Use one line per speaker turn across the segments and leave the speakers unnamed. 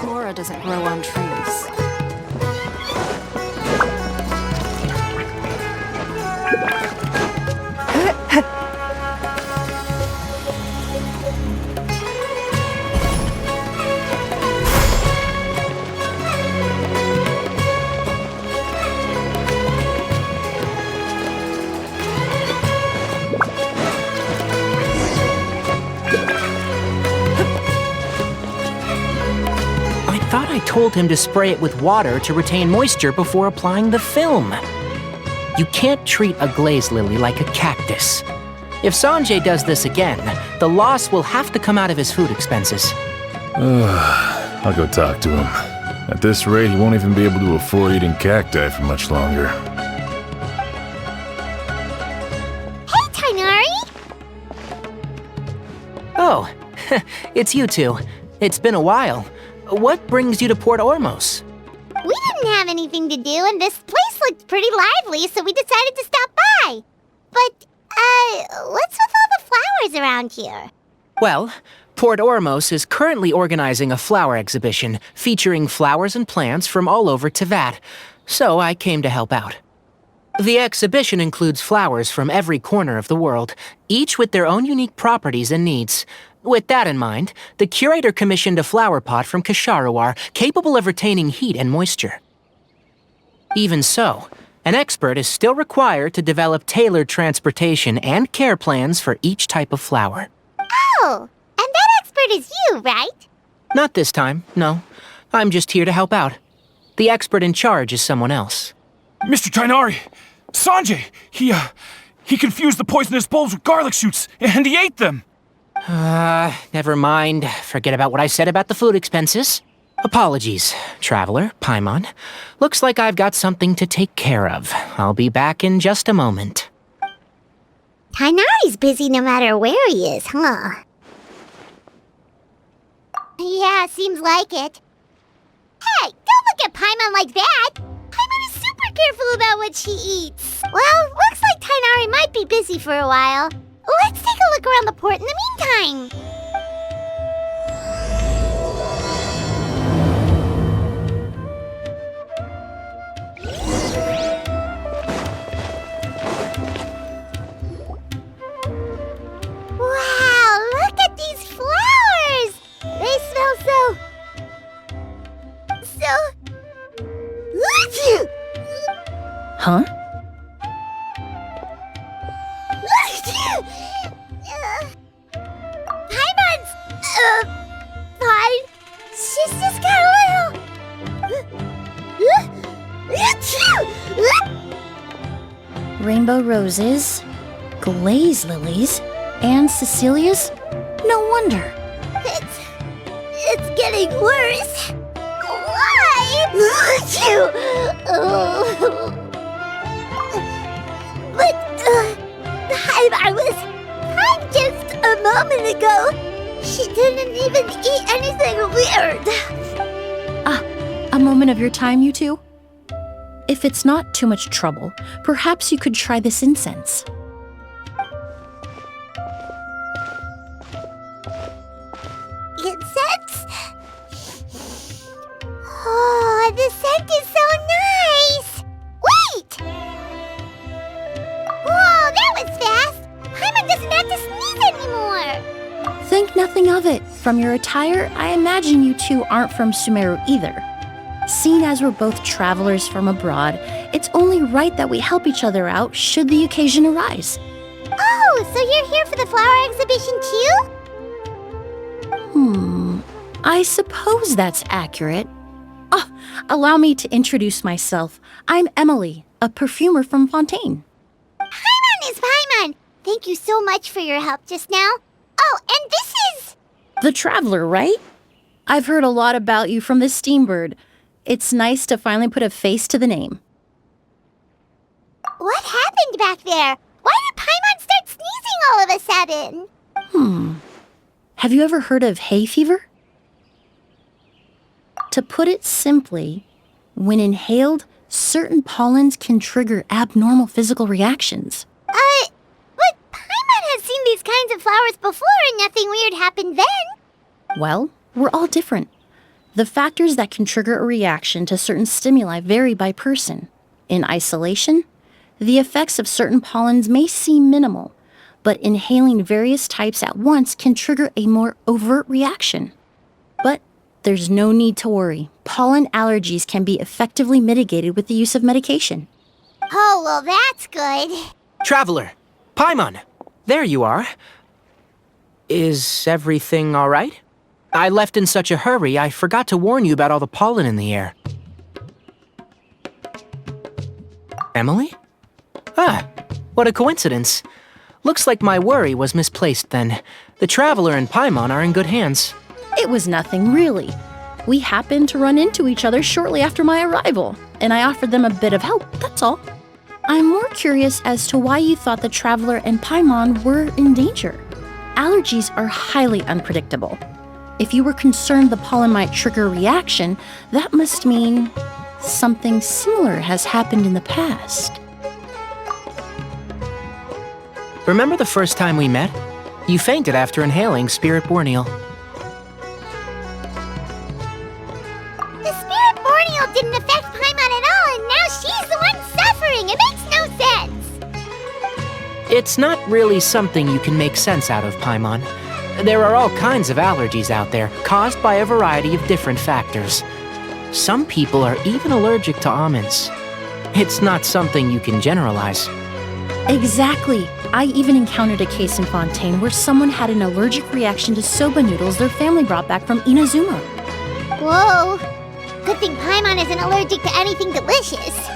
Flora doesn't grow on trees.
I told him to spray it with water to retain moisture before applying the film. You can't treat a glaze lily like a cactus. If Sanjay does this again, the loss will have to come out of his food expenses.
I'll go talk to him. At this rate, he won't even be able to afford eating cacti for much longer.
Hey, Tighnari!
Oh, it's you two. It's been a while. What brings you to Port Ormos?
We didn't have anything to do, and this place looked pretty lively, so we decided to stop by. But, what's with all the flowers around here?
Well, Port Ormos is currently organizing a flower exhibition featuring flowers and plants from all over Teyvat, so I came to help out. The exhibition includes flowers from every corner of the world, each with their own unique properties and needs. With that in mind, the curator commissioned a flower pot from Kasharawar capable of retaining heat and moisture. Even so, an expert is still required to develop tailored transportation and care plans for each type of flower.
Oh, and that expert is you, right?
Not this time, no. I'm just here to help out. The expert in charge is someone else.
Mr. Tighnari! Sanjay! He confused the poisonous bulbs with garlic shoots, and he ate them!
Never mind. Forget about what I said about the food expenses. Apologies, Traveler, Paimon. Looks like I've got something to take care of. I'll be back in just a moment.
Tighnari's busy no matter where he is, huh? Yeah, seems like it. Hey, don't look at Paimon like that! Paimon is super careful about what she eats. Well, looks like Tighnari might be busy for a while. Let's take a look around the port in the meantime. Wow, look at these flowers! They smell so...
Huh?
Paimon's... fine. She's just got a little...
Rainbow roses, glaze lilies, and Cecilia's? No wonder.
It's getting worse. Why? But, just a moment ago, she didn't even eat anything weird.
A moment of your time, you two? If it's not too much trouble, perhaps you could try this incense.
Incense? Oh, the scent is so nice! Wait! Whoa, that was fast! Paimon doesn't have to sneeze anymore!
Think nothing of it. From your attire, I imagine you two aren't from Sumeru either. Seeing as we're both travelers from abroad, it's only right that we help each other out should the occasion arise.
Oh, so you're here for the flower exhibition too?
I suppose that's accurate. Allow me to introduce myself. I'm Emilie, a perfumer from Fontaine.
Paimon is Paimon! Thank you so much for your help just now. Oh, and this is...
The Traveler, right? I've heard a lot about you from the Steambird. It's nice to finally put a face to the name.
What happened back there? Why did to set in.
Have you ever heard of hay fever? To put it simply, when inhaled, certain pollens can trigger abnormal physical reactions.
But Paimon has seen these kinds of flowers before and nothing weird happened then.
Well, we're all different. The factors that can trigger a reaction to certain stimuli vary by person. In isolation, the effects of certain pollens may seem minimal, but inhaling various types at once can trigger a more overt reaction. But there's no need to worry. Pollen allergies can be effectively mitigated with the use of medication.
Oh, well, that's good.
Traveler! Paimon! There you are. Is everything all right? I left in such a hurry, I forgot to warn you about all the pollen in the air. Emilie? Ah, what a coincidence. Looks like my worry was misplaced then. The Traveler and Paimon are in good hands.
It was nothing, really. We happened to run into each other shortly after my arrival, and I offered them a bit of help, that's all. I'm more curious as to why you thought the Traveler and Paimon were in danger. Allergies are highly unpredictable. If you were concerned the pollen might trigger a reaction, that must mean something similar has happened in the past.
Remember the first time we met? You fainted after inhaling Spirit Borneal.
The Spirit Borneal didn't affect Paimon at all, and now she's the one suffering. It makes no sense.
It's not really something you can make sense out of, Paimon. There are all kinds of allergies out there, caused by a variety of different factors. Some people are even allergic to almonds. It's not something you can generalize.
Exactly. I even encountered a case in Fontaine where someone had an allergic reaction to soba noodles their family brought back from Inazuma.
Whoa. Good thing Paimon isn't allergic to anything delicious.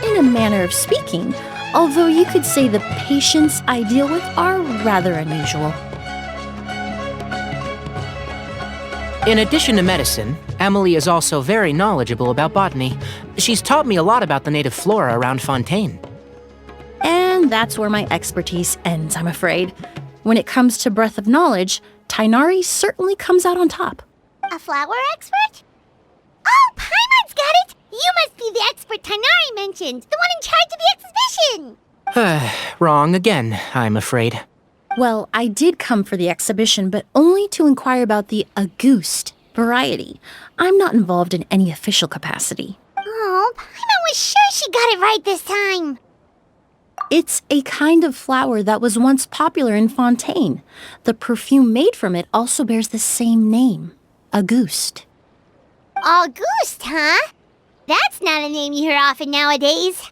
In a manner of speaking, although you could say the patients I deal with are rather unusual.
In addition to medicine, Emilie is also very knowledgeable about botany. She's taught me a lot about the native flora around Fontaine.
And that's where my expertise ends, I'm afraid. When it comes to breadth of knowledge, Tighnari certainly comes out on top.
A flower expert? Oh, Paimon's got it! You must be the expert Tighnari mentioned, the one in charge of the exhibition!
Wrong again, I'm afraid.
Well, I did come for the exhibition, but only to inquire about the Auguste variety. I'm not involved in any official capacity.
Oh, Paimon was sure she got it right this time.
It's a kind of flower that was once popular in Fontaine. The perfume made from it also bears the same name, Auguste.
Auguste, huh? That's not a name you hear often nowadays.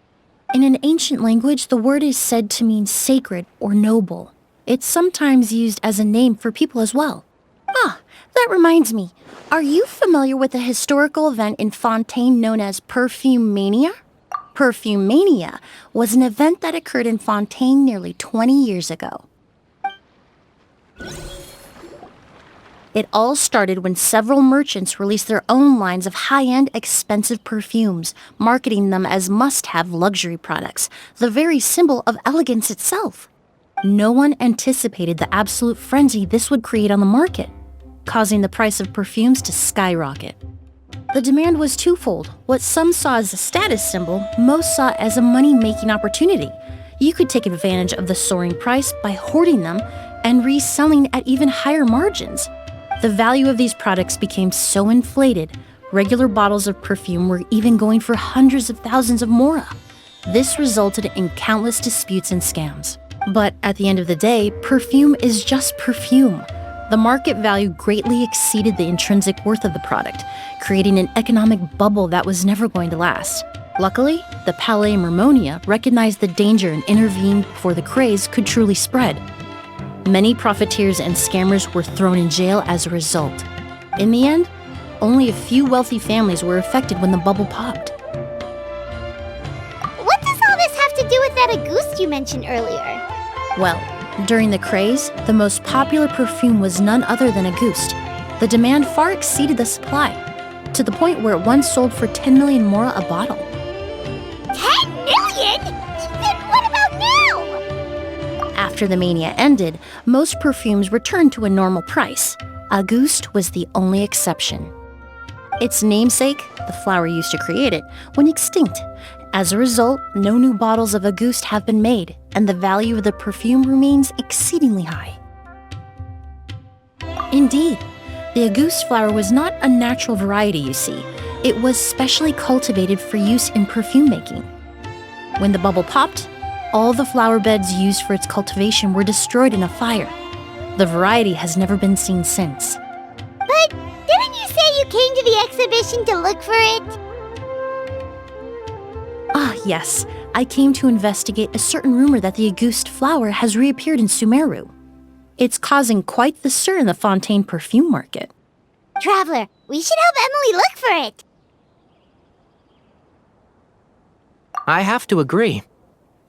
In an ancient language, the word is said to mean sacred or noble. It's sometimes used as a name for people as well. Ah, that reminds me. Are you familiar with a historical event in Fontaine known as Perfume Mania? Perfume Mania was an event that occurred in Fontaine nearly 20 years ago. It all started when several merchants released their own lines of high-end, expensive perfumes, marketing them as must-have luxury products, the very symbol of elegance itself. No one anticipated the absolute frenzy this would create on the market, causing the price of perfumes to skyrocket. The demand was twofold. What some saw as a status symbol, most saw as a money-making opportunity. You could take advantage of the soaring price by hoarding them and reselling at even higher margins. The value of these products became so inflated, regular bottles of perfume were even going for hundreds of thousands of mora. This resulted in countless disputes and scams. But at the end of the day, perfume is just perfume. The market value greatly exceeded the intrinsic worth of the product, creating an economic bubble that was never going to last. Luckily, the Palais Mermonia recognized the danger and intervened before the craze could truly spread. Many profiteers and scammers were thrown in jail as a result. In the end, only a few wealthy families were affected when the bubble popped.
What does all this have to do with that Auguste you mentioned earlier?
Well, during the craze, the most popular perfume was none other than Auguste. The demand far exceeded the supply, to the point where it once sold for 10 million mora a bottle.
10 million? Then what about
After the mania ended, most perfumes returned to a normal price. Auguste was the only exception. Its namesake, the flower used to create it, went extinct. As a result, no new bottles of Auguste have been made, and the value of the perfume remains exceedingly high. Indeed, the Auguste flower was not a natural variety, you see. It was specially cultivated for use in perfume making. When the bubble popped, all the flower beds used for its cultivation were destroyed in a fire. The variety has never been seen since.
But didn't you say you came to the exhibition to look for it?
Ah, yes. I came to investigate a certain rumor that the Auguste flower has reappeared in Sumeru. It's causing quite the stir in the Fontaine perfume market.
Traveler, we should help Emilie look for it.
I have to agree.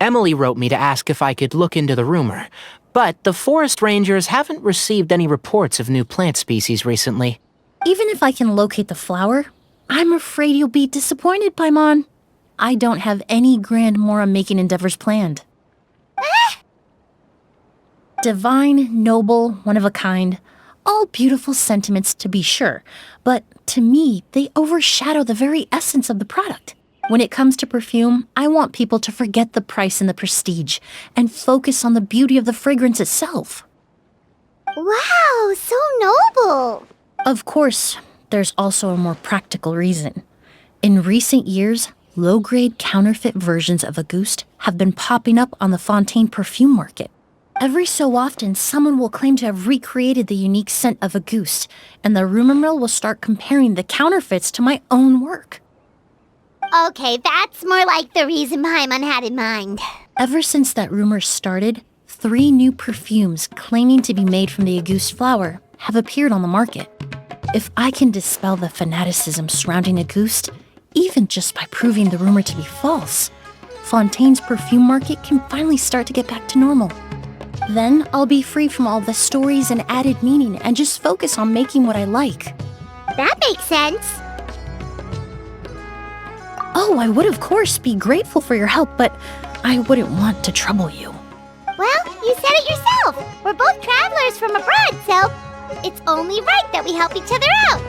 Emilie wrote me to ask if I could look into the rumor, but the forest rangers haven't received any reports of new plant species recently.
Even if I can locate the flower, I'm afraid you'll be disappointed, Paimon. I don't have any grand Mora-making endeavors planned. Divine, noble, one of a kind, all beautiful sentiments to be sure, but to me, they overshadow the very essence of the product. When it comes to perfume, I want people to forget the price and the prestige and focus on the beauty of the fragrance itself.
Wow, so noble.
Of course, there's also a more practical reason. In recent years, low-grade counterfeit versions of Auguste have been popping up on the Fontaine perfume market. Every so often, someone will claim to have recreated the unique scent of Auguste, and the rumor mill will start comparing the counterfeits to my own work.
Okay, that's more like the reason Paimon had in mind.
Ever since that rumor started, 3 new perfumes claiming to be made from the Auguste flower have appeared on the market. If I can dispel the fanaticism surrounding Auguste, even just by proving the rumor to be false, Fontaine's perfume market can finally start to get back to normal. Then I'll be free from all the stories and added meaning and just focus on making what I like.
That makes sense.
Oh, I would of course be grateful for your help, but I wouldn't want to trouble you.
Well, you said it yourself. We're both travelers from abroad, so it's only right that we help each other out.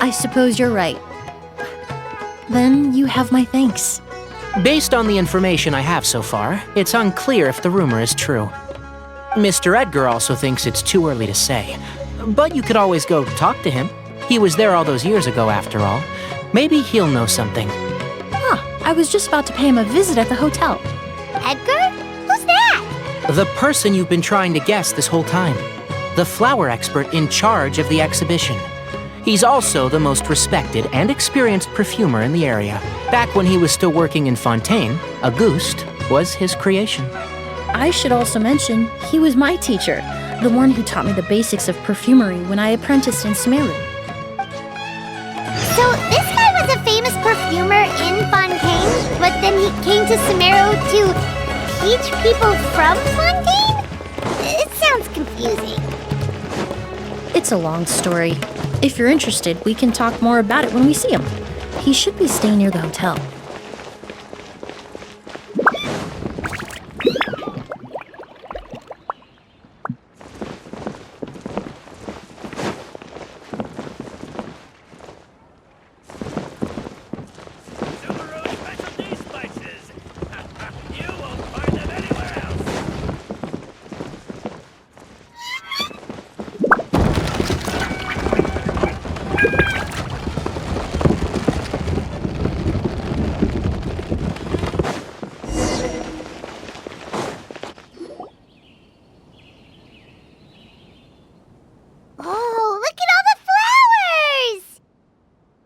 I suppose you're right. Then you have my thanks.
Based on the information I have so far, it's unclear if the rumor is true. Mr. Edgar also thinks it's too early to say, but you could always go talk to him. He was there all those years ago, after all. Maybe he'll know something.
I was just about to pay him a visit at the hotel.
Edgar? Who's that?
The person you've been trying to guess this whole time. The flower expert in charge of the exhibition. He's also the most respected and experienced perfumer in the area. Back when he was still working in Fontaine, Auguste was his creation.
I should also mention, he was my teacher, the one who taught me the basics of perfumery when I apprenticed in Sumeru.
So this guy was a famous perfumer in Fontaine, but then he came to Sumeru to teach people from Fontaine? It sounds confusing.
It's a long story. If you're interested, we can talk more about it when we see him. He should be staying near the hotel.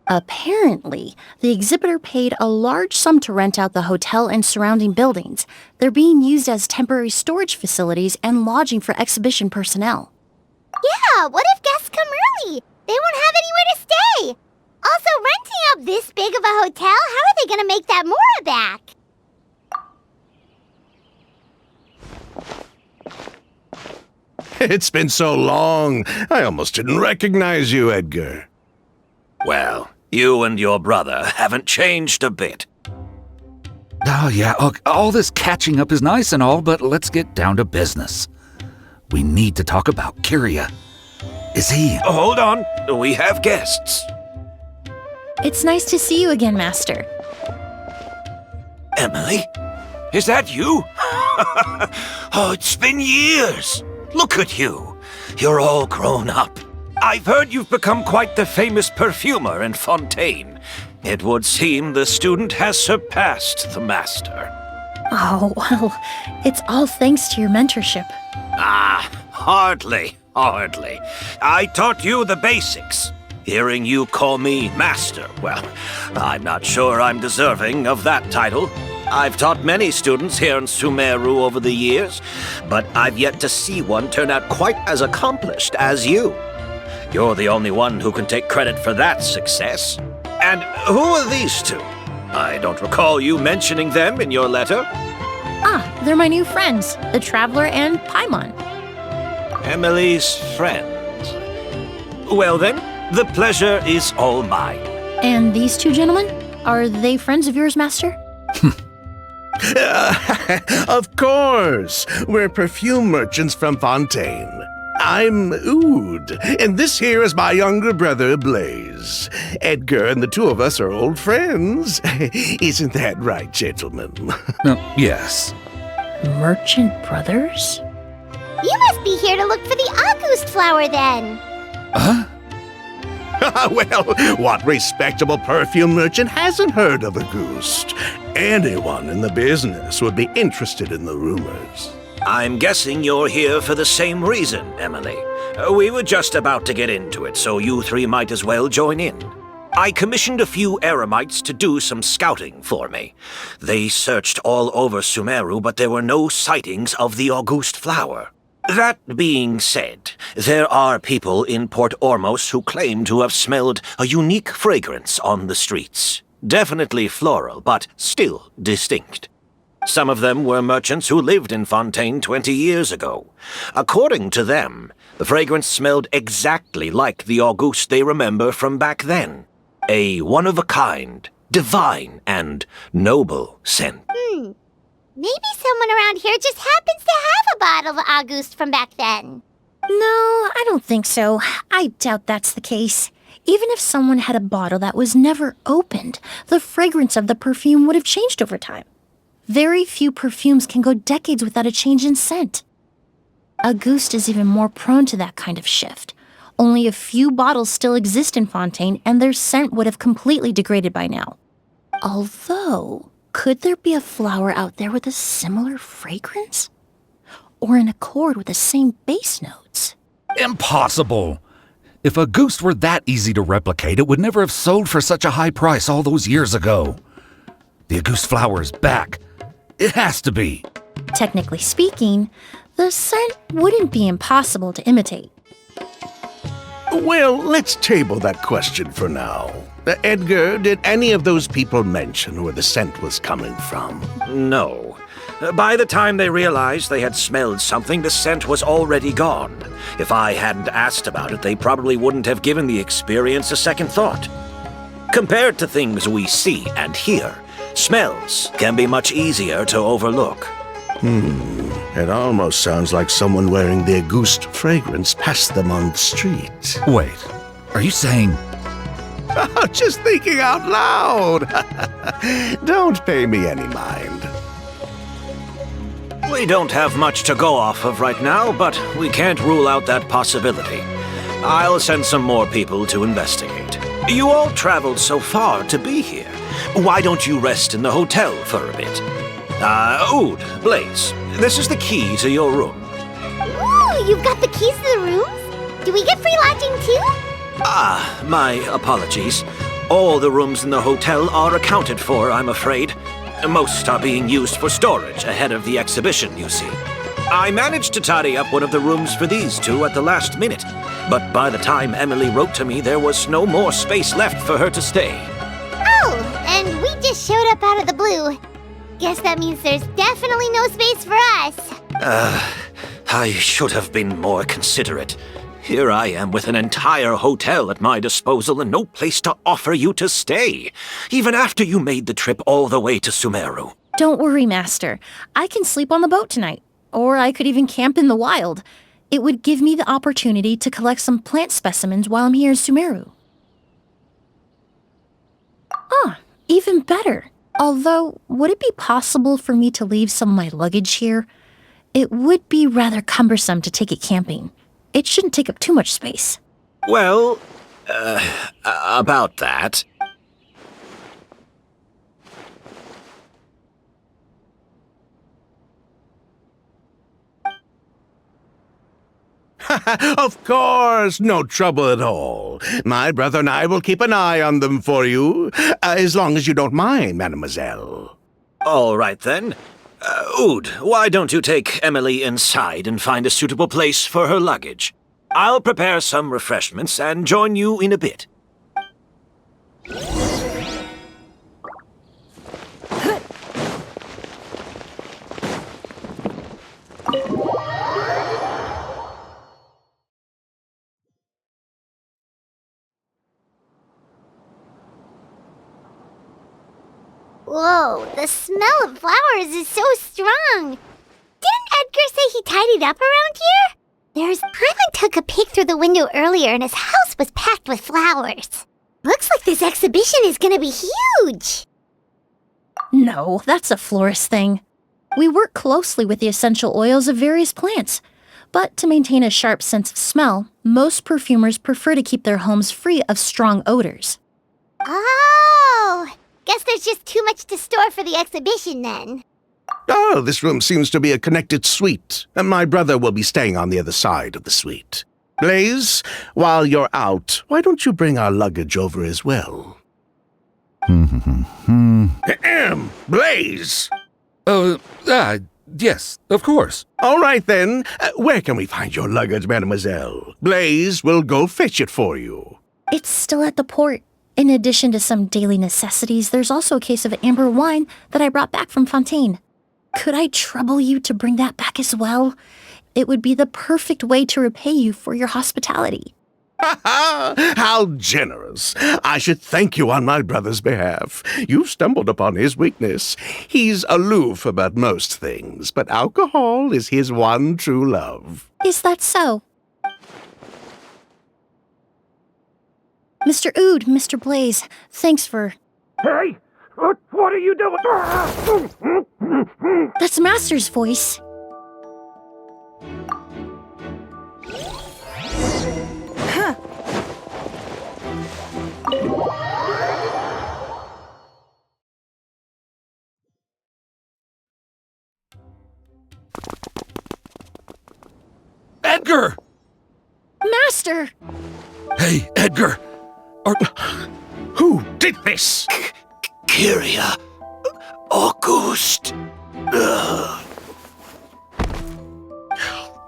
Apparently, the exhibitor paid a large sum to rent out the hotel and surrounding buildings. They're being used as temporary storage facilities and lodging for exhibition personnel.
Yeah, what if guests come early? They won't have anywhere to stay. Also, renting out this big of a hotel, how are they gonna make that Mora back?
It's been so long, I almost didn't recognize you, Edgar.
Well, you and your brother haven't changed a bit. Oh, yeah, look, all this catching up is nice and all, but let's get down to business. We need to talk about Kyria. Is he...
Hold on. We have guests.
It's nice to see you again, Master.
Emilie? Is that you? Oh, it's been years. Look at you. You're all grown up. I've heard you've become quite the famous perfumer in Fontaine. It would seem the student has surpassed the master.
Oh, well, it's all thanks to your mentorship.
Ah, hardly. I taught you the basics. Hearing you call me master, well, I'm not sure I'm deserving of that title. I've taught many students here in Sumeru over the years, but I've yet to see one turn out quite as accomplished as you. You're the only one who can take credit for that success. And who are these two? I don't recall you mentioning them in your letter.
Ah, they're my new friends, the Traveler and Paimon.
Emilie's friends. Well then, the pleasure is all mine.
And these two gentlemen? Are they friends of yours, Master?
Of course! We're perfume merchants from Fontaine. I'm Oud, and this here is my younger brother, Blaze. Edgar and the two of us are old friends. Isn't that right, gentlemen?
Yes.
Merchant brothers?
You must be here to look for the August flower then.
Huh?
Well, what respectable perfume merchant hasn't heard of a goose? Anyone in the business would be interested in the rumors. I'm guessing you're here for the same reason, Emilie. We were just about to get into it, so you three might as well join in. I commissioned a few eremites to do some scouting for me. They searched all over Sumeru, but there were no sightings of the August flower. That being said, there are people in Port Ormos who claim to have smelled a unique fragrance on the streets. Definitely floral, but still distinct. Some of them were merchants who lived in Fontaine 20 years ago. According to them, the fragrance smelled exactly like the August they remember from back then. A one-of-a-kind, divine, and noble scent.
Maybe someone around here just happens to have a bottle of August from back then.
No, I don't think so. I doubt that's the case. Even if someone had a bottle that was never opened, the fragrance of the perfume would have changed over time. Very few perfumes can go decades without a change in scent. August is even more prone to that kind of shift. Only a few bottles still exist in Fontaine, and their scent would have completely degraded by now. Although, could there be a flower out there with a similar fragrance? Or in accord with the same base notes?
Impossible! If a goose were that easy to replicate, it would never have sold for such a high price all those years ago. The August flower is back. It has to be.
Technically speaking, the scent wouldn't be impossible to imitate.
Well, let's table that question for now. Edgar, did any of those people mention where the scent was coming from? No. By the time they realized they had smelled something, the scent was already gone. If I hadn't asked about it, they probably wouldn't have given the experience a second thought. Compared to things we see and hear, smells can be much easier to overlook. It almost sounds like someone wearing their August fragrance passed them on the street.
Wait, are you saying...
Just thinking out loud. Don't pay me any mind. We don't have much to go off of right now, but we can't rule out that possibility. I'll send some more people to investigate. You all traveled so far to be here. Why don't you rest in the hotel for a bit? Oud, Blaze, this is the key to your room.
Ooh, you've got the keys to the rooms? Do we get free lodging too?
My apologies. All the rooms in the hotel are accounted for, I'm afraid. Most are being used for storage ahead of the exhibition, you see. I managed to tidy up one of the rooms for these two at the last minute, but by the time Emilie wrote to me, there was no more space left for her to stay.
Oh, and we just showed up out of the blue. Guess that means there's definitely no space for us.
I should have been more considerate. Here I am with an entire hotel at my disposal and no place to offer you to stay, even after you made the trip all the way to Sumeru.
Don't worry, Master. I can sleep on the boat tonight. Or I could even camp in the wild. It would give me the opportunity to collect some plant specimens while I'm here in Sumeru. Ah, even better. Although, would it be possible for me to leave some of my luggage here? It would be rather cumbersome to take it camping. It shouldn't take up too much space.
Well, about that. Of course, no trouble at all. My brother and I will keep an eye on them for you, as long as you don't mind, mademoiselle. All right, then. Oud, why don't you take Emilie inside and find a suitable place for her luggage? I'll prepare some refreshments and join you in a bit.
Whoa, the smell of flowers is so strong. Didn't Edgar say he tidied up around here? Paimon took a peek through the window earlier and his house was packed with flowers. Looks like this exhibition is gonna be huge.
No, that's a florist thing. We work closely with the essential oils of various plants. But to maintain a sharp sense of smell, most perfumers prefer to keep their homes free of strong odors.
Oh, guess there's just too much to store for the exhibition then.
Oh, this room seems to be a connected suite, and my brother will be staying on the other side of the suite. Blaze, while you're out, why don't you bring our luggage over as well? Blaze!
Yes, of course.
All right, then. Where can we find your luggage, mademoiselle? Blaze will go fetch it for you.
It's still at the port. In addition to some daily necessities, there's also a case of amber wine that I brought back from Fontaine. Could I trouble you to bring that back as well? It would be the perfect way to repay you for your hospitality.
How generous. I should thank you on my brother's behalf. You stumbled upon his weakness. He's aloof about most things, but alcohol is his one true love.
Is that so? Mr. Oud, Mr. Blaze, thanks for...
Hey! What are you doing?
That's Master's voice.
Edgar!
Master!
Hey, Edgar!
Who did this? Kyria. August.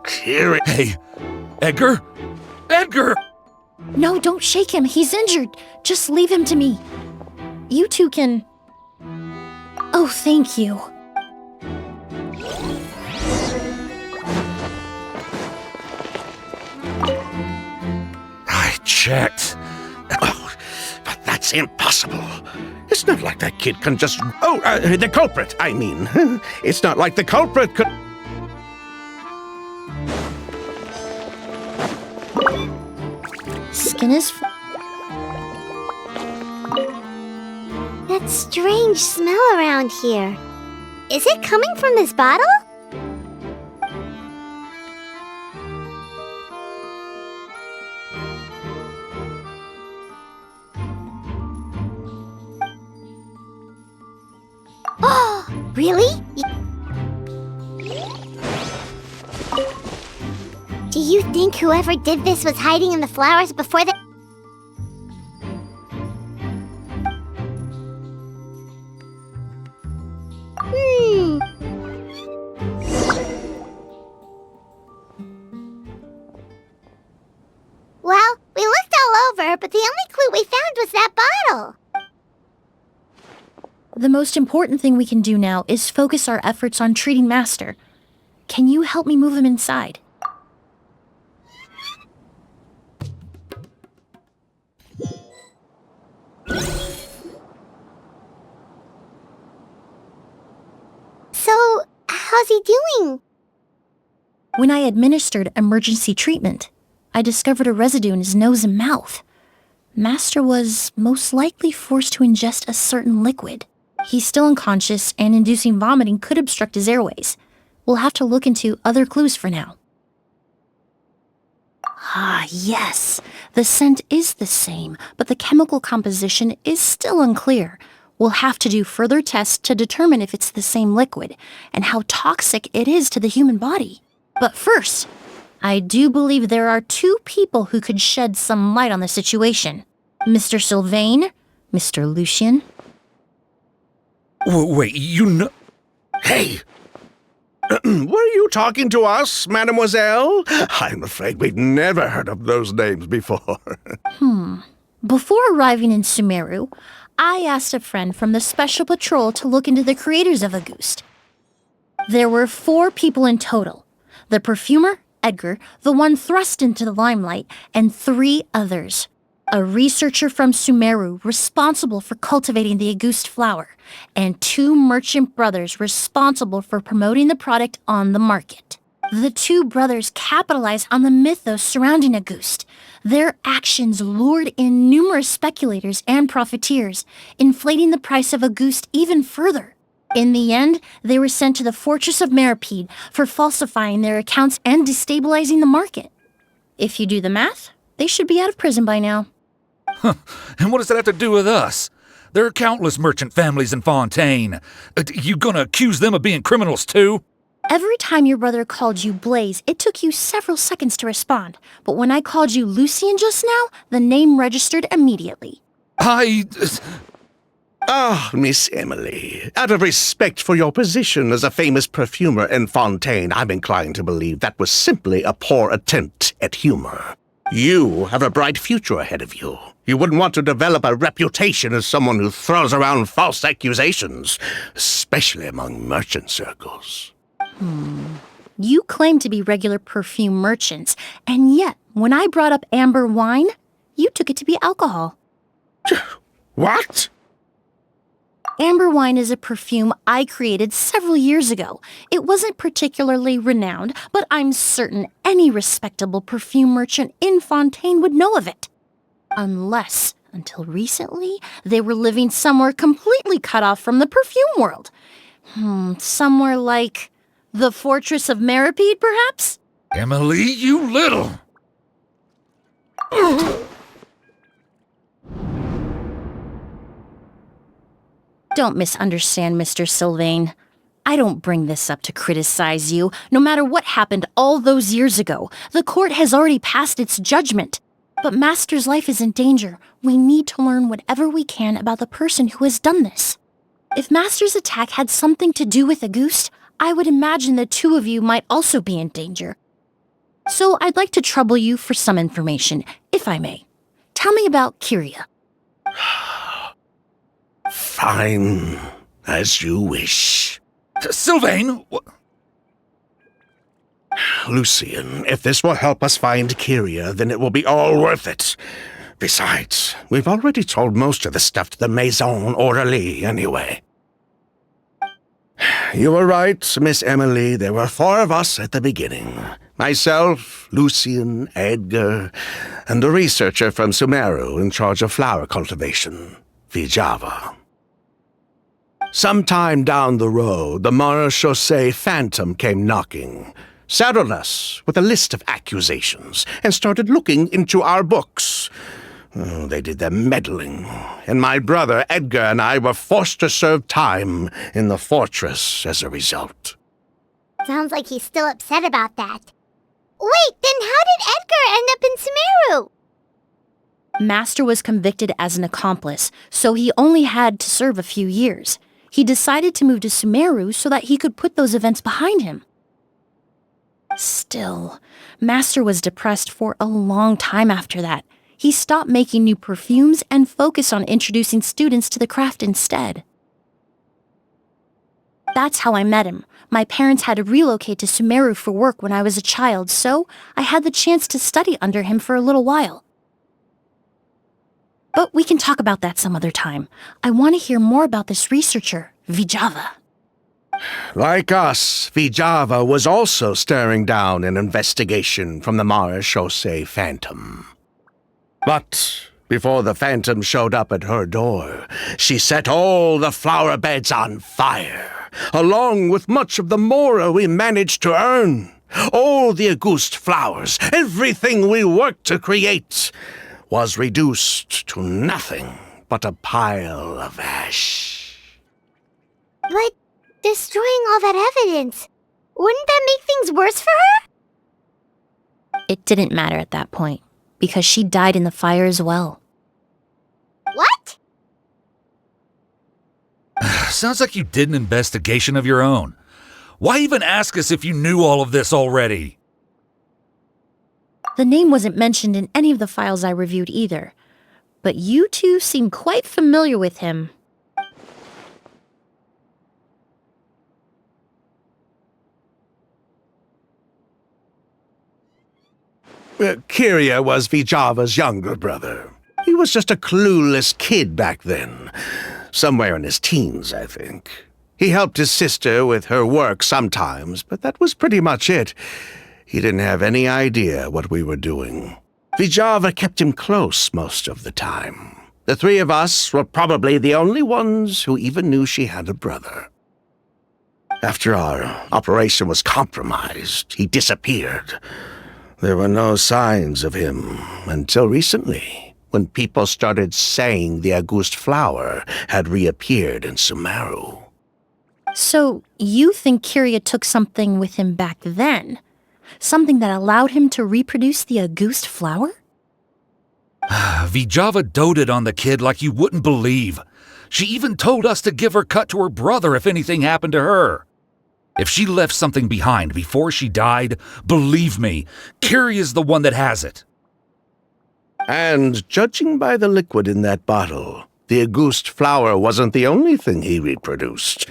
Kyria.
Hey, Edgar! Edgar!
No, don't shake him. He's injured. Just leave him to me. You two can... Oh, thank you.
I checked. Oh, but that's impossible. It's not like that kid can just... Oh, the culprit, I mean. It's not like the culprit could...
Skin is...
That strange smell around here. Is it coming from this bottle? Oh, really? Do you think whoever did this was hiding in the flowers before they... Well, we looked all over, but the only clue we found was that bottle.
The most important thing we can do now is focus our efforts on treating Master. Can you help me move him inside?
How's he doing?
When I administered emergency treatment, I discovered a residue in his nose and mouth. Master was most likely forced to ingest a certain liquid. He's still unconscious, and inducing vomiting could obstruct his airways. We'll have to look into other clues for now. Ah, yes. The scent is the same, but the chemical composition is still unclear. We'll have to do further tests to determine if it's the same liquid, and how toxic it is to the human body. But first, I do believe there are two people who could shed some light on the situation. Mr. Sylvain, Mr. Lucien.
Wait, you know...
Hey! Were you talking to us, mademoiselle? I'm afraid we've never heard of those names before.
Before arriving in Sumeru, I asked a friend from the Special Patrol to look into the creators of Auguste. There were 4 people in total. The perfumer, Edgar, the one thrust into the limelight, and 3 others. A researcher from Sumeru responsible for cultivating the Auguste flower, and 2 merchant brothers responsible for promoting the product on the market. The 2 brothers capitalized on the mythos surrounding Auguste. Their actions lured in numerous speculators and profiteers, inflating the price of Auguste even further. In the end, they were sent to the fortress of Meripede for falsifying their accounts and destabilizing the market. If you do the math, they should be out of prison by now.
And what does that have to do with us? There are countless merchant families in Fontaine. You gonna accuse them of being criminals too?
Every time your brother called you Blaze, it took you several seconds to respond. But when I called you Lucien just now, the name registered immediately.
Miss Emilie, out of respect for your position as a famous perfumer in Fontaine, I'm inclined to believe that was simply a poor attempt at humor. You have a bright future ahead of you. You wouldn't want to develop a reputation as someone who throws around false accusations, especially among merchant circles.
You claim to be regular perfume merchants, and yet, when I brought up amber wine, you took it to be alcohol.
What?
Amber wine is a perfume I created several years ago. It wasn't particularly renowned, but I'm certain any respectable perfume merchant in Fontaine would know of it. Unless, until recently, they were living somewhere completely cut off from the perfume world. Somewhere like the Fortress of Meripede, perhaps?
Emily, you little...
Don't misunderstand, Mr. Sylvain. I don't bring this up to criticize you. No matter what happened all those years ago, the court has already passed its judgment. But Master's life is in danger. We need to learn whatever we can about the person who has done this. If Master's attack had something to do with Auguste, I would imagine the 2 of you might also be in danger. So I'd like to trouble you for some information, if I may. Tell me about Kyria.
Fine, as you wish.
Sylvain!
Lucien, if this will help us find Kyria, then it will be all worth it. Besides, we've already told most of the stuff to the Maison Orderly anyway. You were right, Miss Emilie. There were 4 of us at the beginning. Myself, Lucien, Edgar, and a researcher from Sumeru in charge of flower cultivation, Vijava. Sometime down the road, the Marechaussee Phantom came knocking, saddled us with a list of accusations, and started looking into our books. They did their meddling, and my brother Edgar and I were forced to serve time in the fortress as a result.
Sounds like he's still upset about that. Wait, then how did Edgar end up in Sumeru?
Master was convicted as an accomplice, so he only had to serve a few years. He decided to move to Sumeru so that he could put those events behind him. Still, Master was depressed for a long time after that. He stopped making new perfumes and focused on introducing students to the craft instead. That's how I met him. My parents had to relocate to Sumeru for work when I was a child, so I had the chance to study under him for a little while. But we can talk about that some other time. I want to hear more about this researcher, Vijava.
Like us, Vijava was also staring down an investigation from the Marechaussee Phantom. But before the Phantom showed up at her door, she set all the flower beds on fire, along with much of the mora we managed to earn. All the Auguste flowers, everything we worked to create, was reduced to nothing but a pile of ash.
But destroying all that evidence, wouldn't that make things worse for her?
It didn't matter at that point, because she died in the fire as well.
What?
Sounds like you did an investigation of your own. Why even ask us if you knew all of this already?
The name wasn't mentioned in any of the files I reviewed either, but you two seem quite familiar with him.
Kyria was Vijava's younger brother. He was just a clueless kid back then. Somewhere in his teens, I think. He helped his sister with her work sometimes, but that was pretty much it. He didn't have any idea what we were doing. Vijava kept him close most of the time. The three of us were probably the only ones who even knew she had a brother. After our operation was compromised, he disappeared. There were no signs of him until recently, when people started saying the Auguste flower had reappeared in Sumeru.
So, you think Kyria took something with him back then? Something that allowed him to reproduce the Auguste flower?
Vijava doted on the kid like you wouldn't believe. She even told us to give her cut to her brother if anything happened to her. If she left something behind before she died, believe me, Kyria's the one that has it.
And judging by the liquid in that bottle, the Auguste flower wasn't the only thing he reproduced.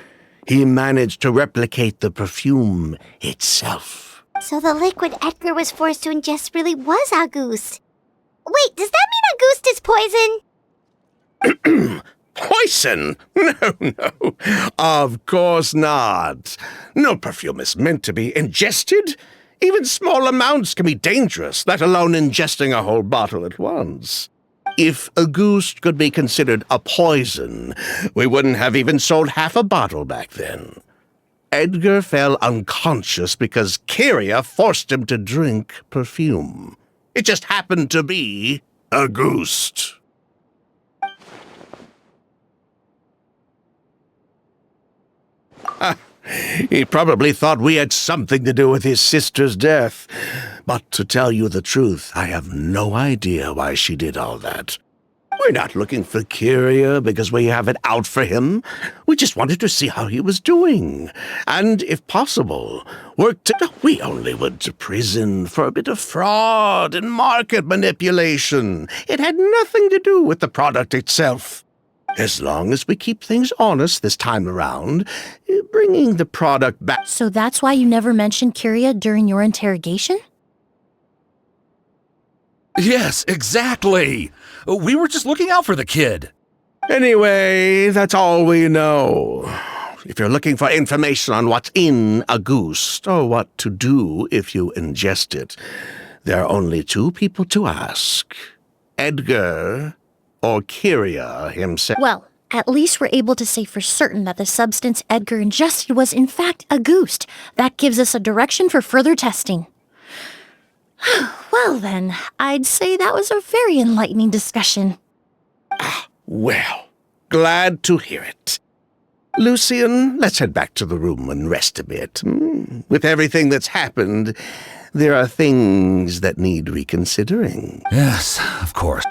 He managed to replicate the perfume itself.
So the liquid Edgar was forced to ingest really was Auguste. Wait, does that mean Auguste is poison?
Poison? No. Of course not. No perfume is meant to be ingested. Even small amounts can be dangerous, let alone ingesting a whole bottle at once. If Auguste could be considered a poison, we wouldn't have even sold half a bottle back then. Edgar fell unconscious because Kyria forced him to drink perfume. It just happened to be Auguste. He probably thought we had something to do with his sister's death. But to tell you the truth, I have no idea why she did all that. We're not looking for Kyria because we have it out for him. We just wanted to see how he was doing. And, if possible, we only went to prison for a bit of fraud and market manipulation. It had nothing to do with the product itself. As long as we keep things honest this time around, bringing the product back...
So that's why you never mentioned Kyria during your interrogation?
Yes, exactly. We were just looking out for the kid.
Anyway, that's all we know. If you're looking for information on what's in Auguste, or what to do if you ingest it, there are only two people to ask. Edgar or Kyria himself.
Well, at least we're able to say for certain that the substance Edgar ingested was in fact Auguste. That gives us a direction for further testing. Well then, I'd say that was a very enlightening discussion.
Well, glad to hear it. Lucian, let's head back to the room and rest a bit. With everything that's happened, there are things that need reconsidering.
Yes, of course.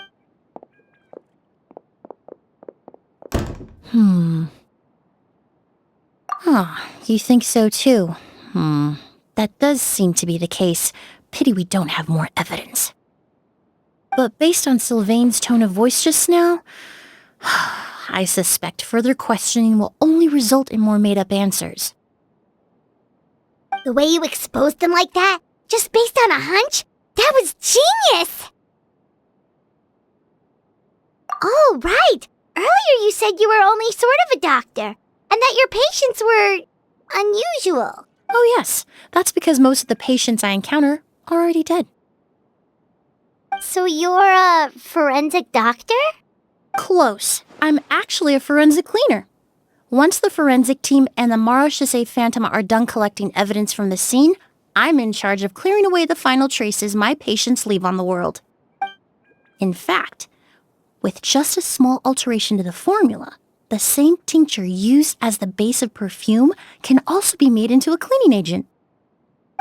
You think so too? That does seem to be the case. Pity we don't have more evidence. But based on Sylvain's tone of voice just now, I suspect further questioning will only result in more made-up answers.
The way you exposed them like that, just based on a hunch, that was genius! Oh, right! Earlier you said you were only sort of a doctor, and that your patients were... unusual.
Oh, yes. That's because most of the patients I encounter are already dead.
So you're a forensic doctor?
Close. I'm actually a forensic cleaner. Once the forensic team and the Marechaussee Phantom are done collecting evidence from the scene, I'm in charge of clearing away the final traces my patients leave on the world. In fact, with just a small alteration to the formula, the same tincture used as the base of perfume can also be made into a cleaning agent.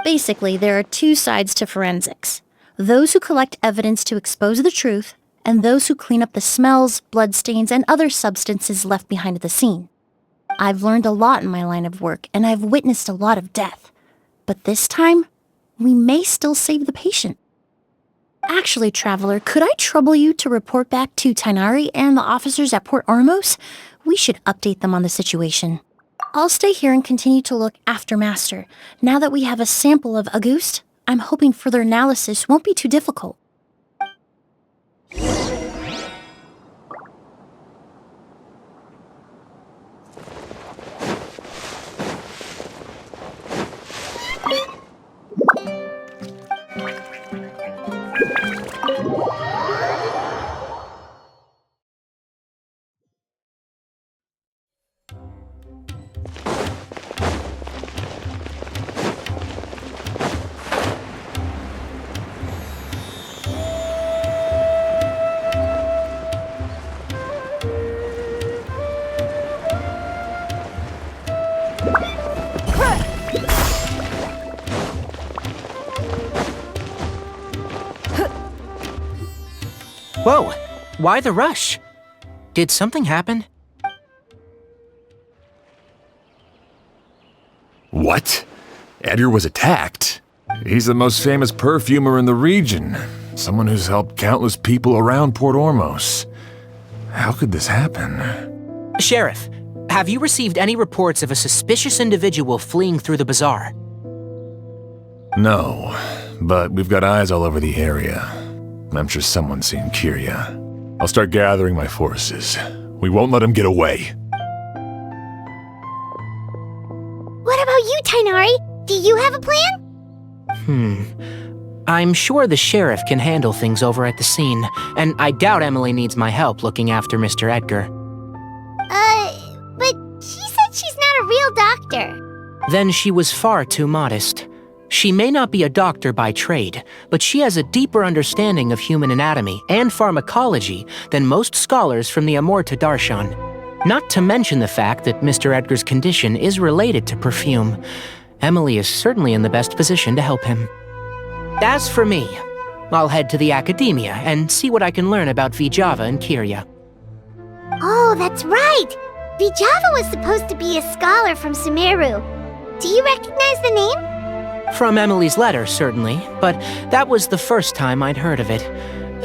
Basically, there are two sides to forensics: those who collect evidence to expose the truth, and those who clean up the smells, bloodstains, and other substances left behind at the scene. I've learned a lot in my line of work, and I've witnessed a lot of death. But this time, we may still save the patient. Actually, Traveler, could I trouble you to report back to Tainari and the officers at Port Ormos? We should update them on the situation. I'll stay here and continue to look after Master. Now that we have a sample of Auguste, I'm hoping further analysis won't be too difficult.
Whoa, why the rush? Did something happen?
What? Edgar was attacked? He's the most famous perfumer in the region. Someone who's helped countless people around Port Ormos. How could this happen?
Sheriff, have you received any reports of a suspicious individual fleeing through the bazaar?
No, but we've got eyes all over the area. I'm sure someone's seen Kyria. I'll start gathering my forces. We won't let him get away.
What about you, Tainari? Do you have a plan?
I'm sure the sheriff can handle things over at the scene, and I doubt Emilie needs my help looking after Mr. Edgar.
But she said she's not a real doctor.
Then she was far too modest. She may not be a doctor by trade, but she has a deeper understanding of human anatomy and pharmacology than most scholars from the Amurta Darshan. Not to mention the fact that Mr. Edgar's condition is related to perfume. Emilie is certainly in the best position to help him. As for me, I'll head to the academia and see what I can learn about Vijava and Kyria.
Oh, that's right! Vijava was supposed to be a scholar from Sumeru. Do you recognize the name?
From Emilie's letter, certainly, but that was the first time I'd heard of it.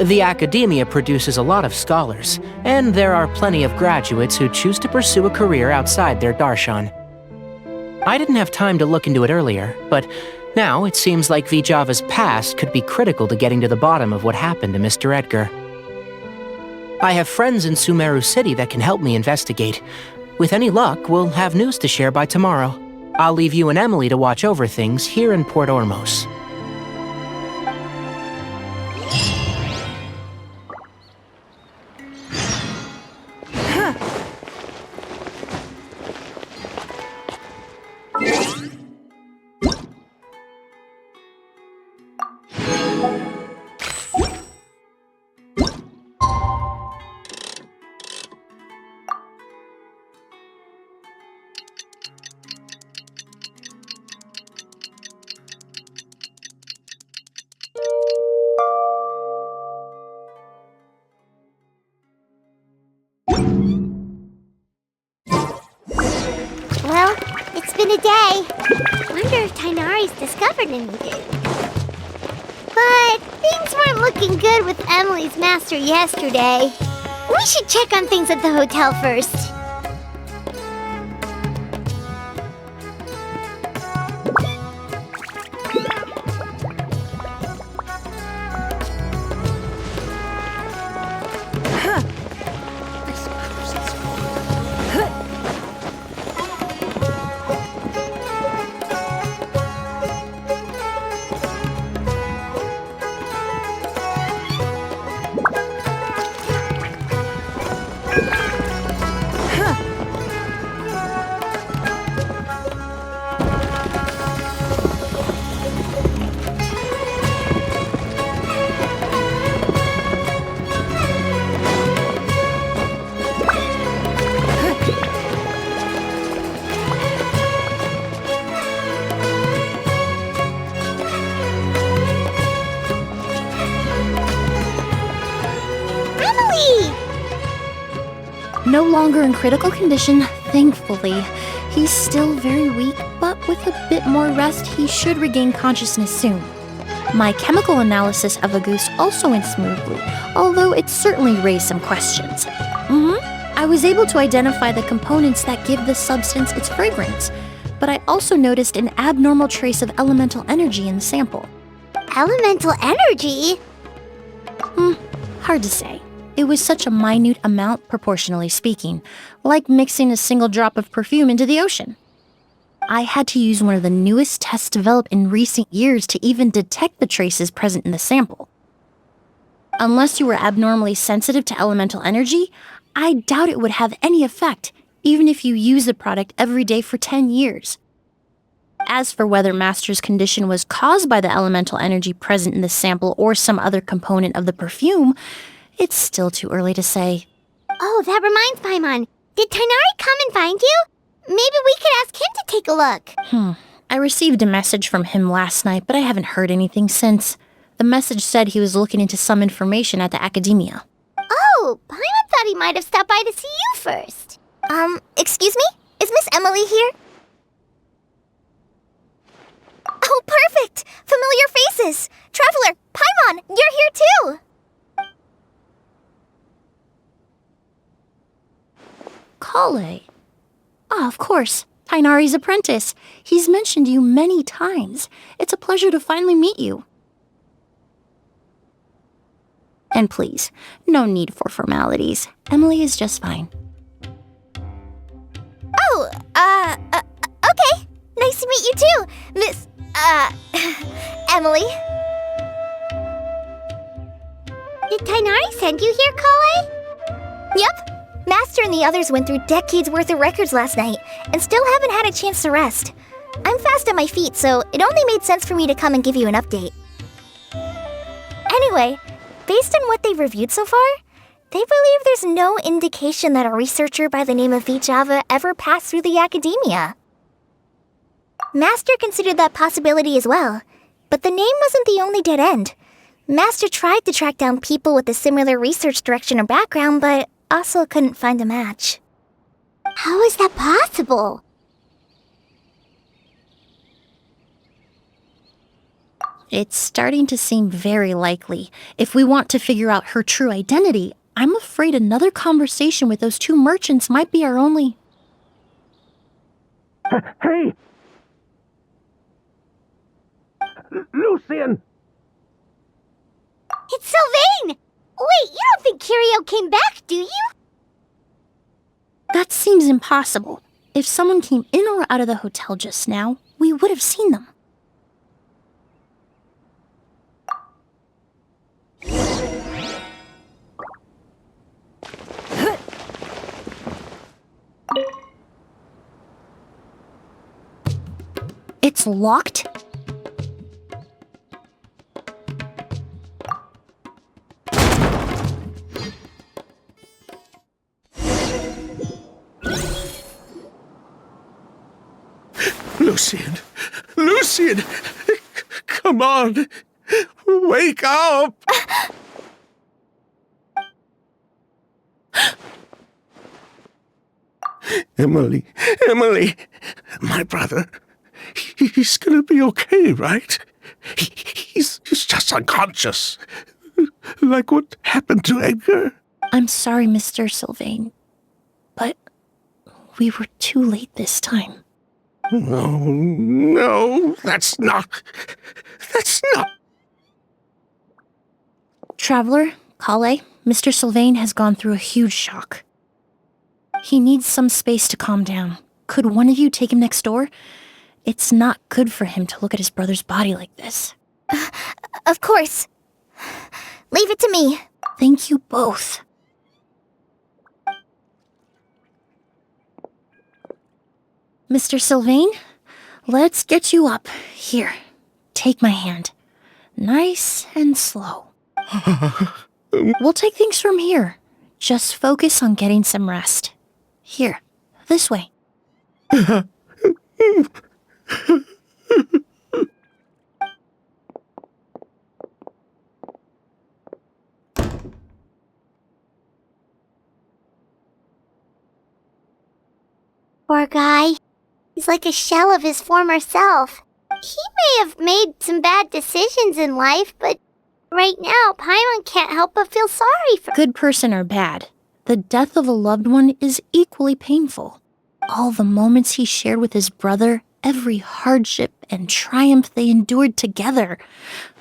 The academia produces a lot of scholars, and there are plenty of graduates who choose to pursue a career outside their darshan. I didn't have time to look into it earlier, but now it seems like Vijava's past could be critical to getting to the bottom of what happened to Mr. Edgar. I have friends in Sumeru City that can help me investigate. With any luck, we'll have news to share by tomorrow. I'll leave you and Emilie to watch over things here in Port Ormos.
Well, it's been a day. Wonder if Tainari's discovered anything. But things weren't looking good with Emilie's master yesterday. We should check on things at the hotel first.
No longer in critical condition, thankfully. He's still very weak, but with a bit more rest, he should regain consciousness soon. My chemical analysis of a goose also went smoothly, although it certainly raised some questions. I was able to identify the components that give the substance its fragrance, but I also noticed an abnormal trace of elemental energy in the sample.
Elemental energy?
Hard to say. It was such a minute amount, proportionally speaking, like mixing a single drop of perfume into the ocean. I had to use one of the newest tests developed in recent years to even detect the traces present in the sample. Unless you were abnormally sensitive to elemental energy, I doubt it would have any effect, even if you use the product every day for 10 years. As for whether Master's condition was caused by the elemental energy present in the sample or some other component of the perfume, it's still too early to say.
Oh, that reminds Paimon. Did Tighnari come and find you? Maybe we could ask him to take a look.
I received a message from him last night, but I haven't heard anything since. The message said he was looking into some information at the academia.
Oh, Paimon thought he might have stopped by to see you first. Excuse me? Is Miss Emilie here? Oh, perfect! Familiar faces! Traveler, Paimon, you're here too!
Kale. Ah, of course. Tighnari's apprentice. He's mentioned you many times. It's a pleasure to finally meet you. And please, no need for formalities. Emilie is just fine.
Oh, okay. Nice to meet you too, Miss, Emilie. Did Tighnari send you here, Kale? Yep. Master and the others went through decades worth of records last night, and still haven't had a chance to rest. I'm fast on my feet, so it only made sense for me to come and give you an update. Anyway, based on what they've reviewed so far, they believe there's no indication that a researcher by the name of Vijava ever passed through the academia. Master considered that possibility as well, but the name wasn't the only dead end. Master tried to track down people with a similar research direction or background, but also couldn't find a match. How is that possible?
It's starting to seem very likely. If we want to figure out her true identity, I'm afraid another conversation with those two merchants might be our only...
Hey! Lucian!
It's Sylvain! Wait, you don't think Kirio came back, do you?
That seems impossible. If someone came in or out of the hotel just now, we would have seen them. It's locked?
Lucian! Lucian! Come on! Wake up! Emilie! Emilie! My brother, he's gonna be okay, right? He's just unconscious. Like what happened to Edgar?
I'm sorry, Mr. Sylvain, but we were too late this time.
No, that's not...
Traveler, Kale, Mr. Sylvain has gone through a huge shock. He needs some space to calm down. Could one of you take him next door? It's not good for him to look at his brother's body like this.
Of course. Leave it to me.
Thank you both. Mr. Sylvain, let's get you up. Here, take my hand. Nice and slow. We'll take things from here. Just focus on getting some rest. Here, this way.
Poor guy. He's like a shell of his former self. He may have made some bad decisions in life, but right now, Paimon can't help but feel sorry for—
Good person or bad, the death of a loved one is equally painful. All the moments he shared with his brother, every hardship and triumph they endured together,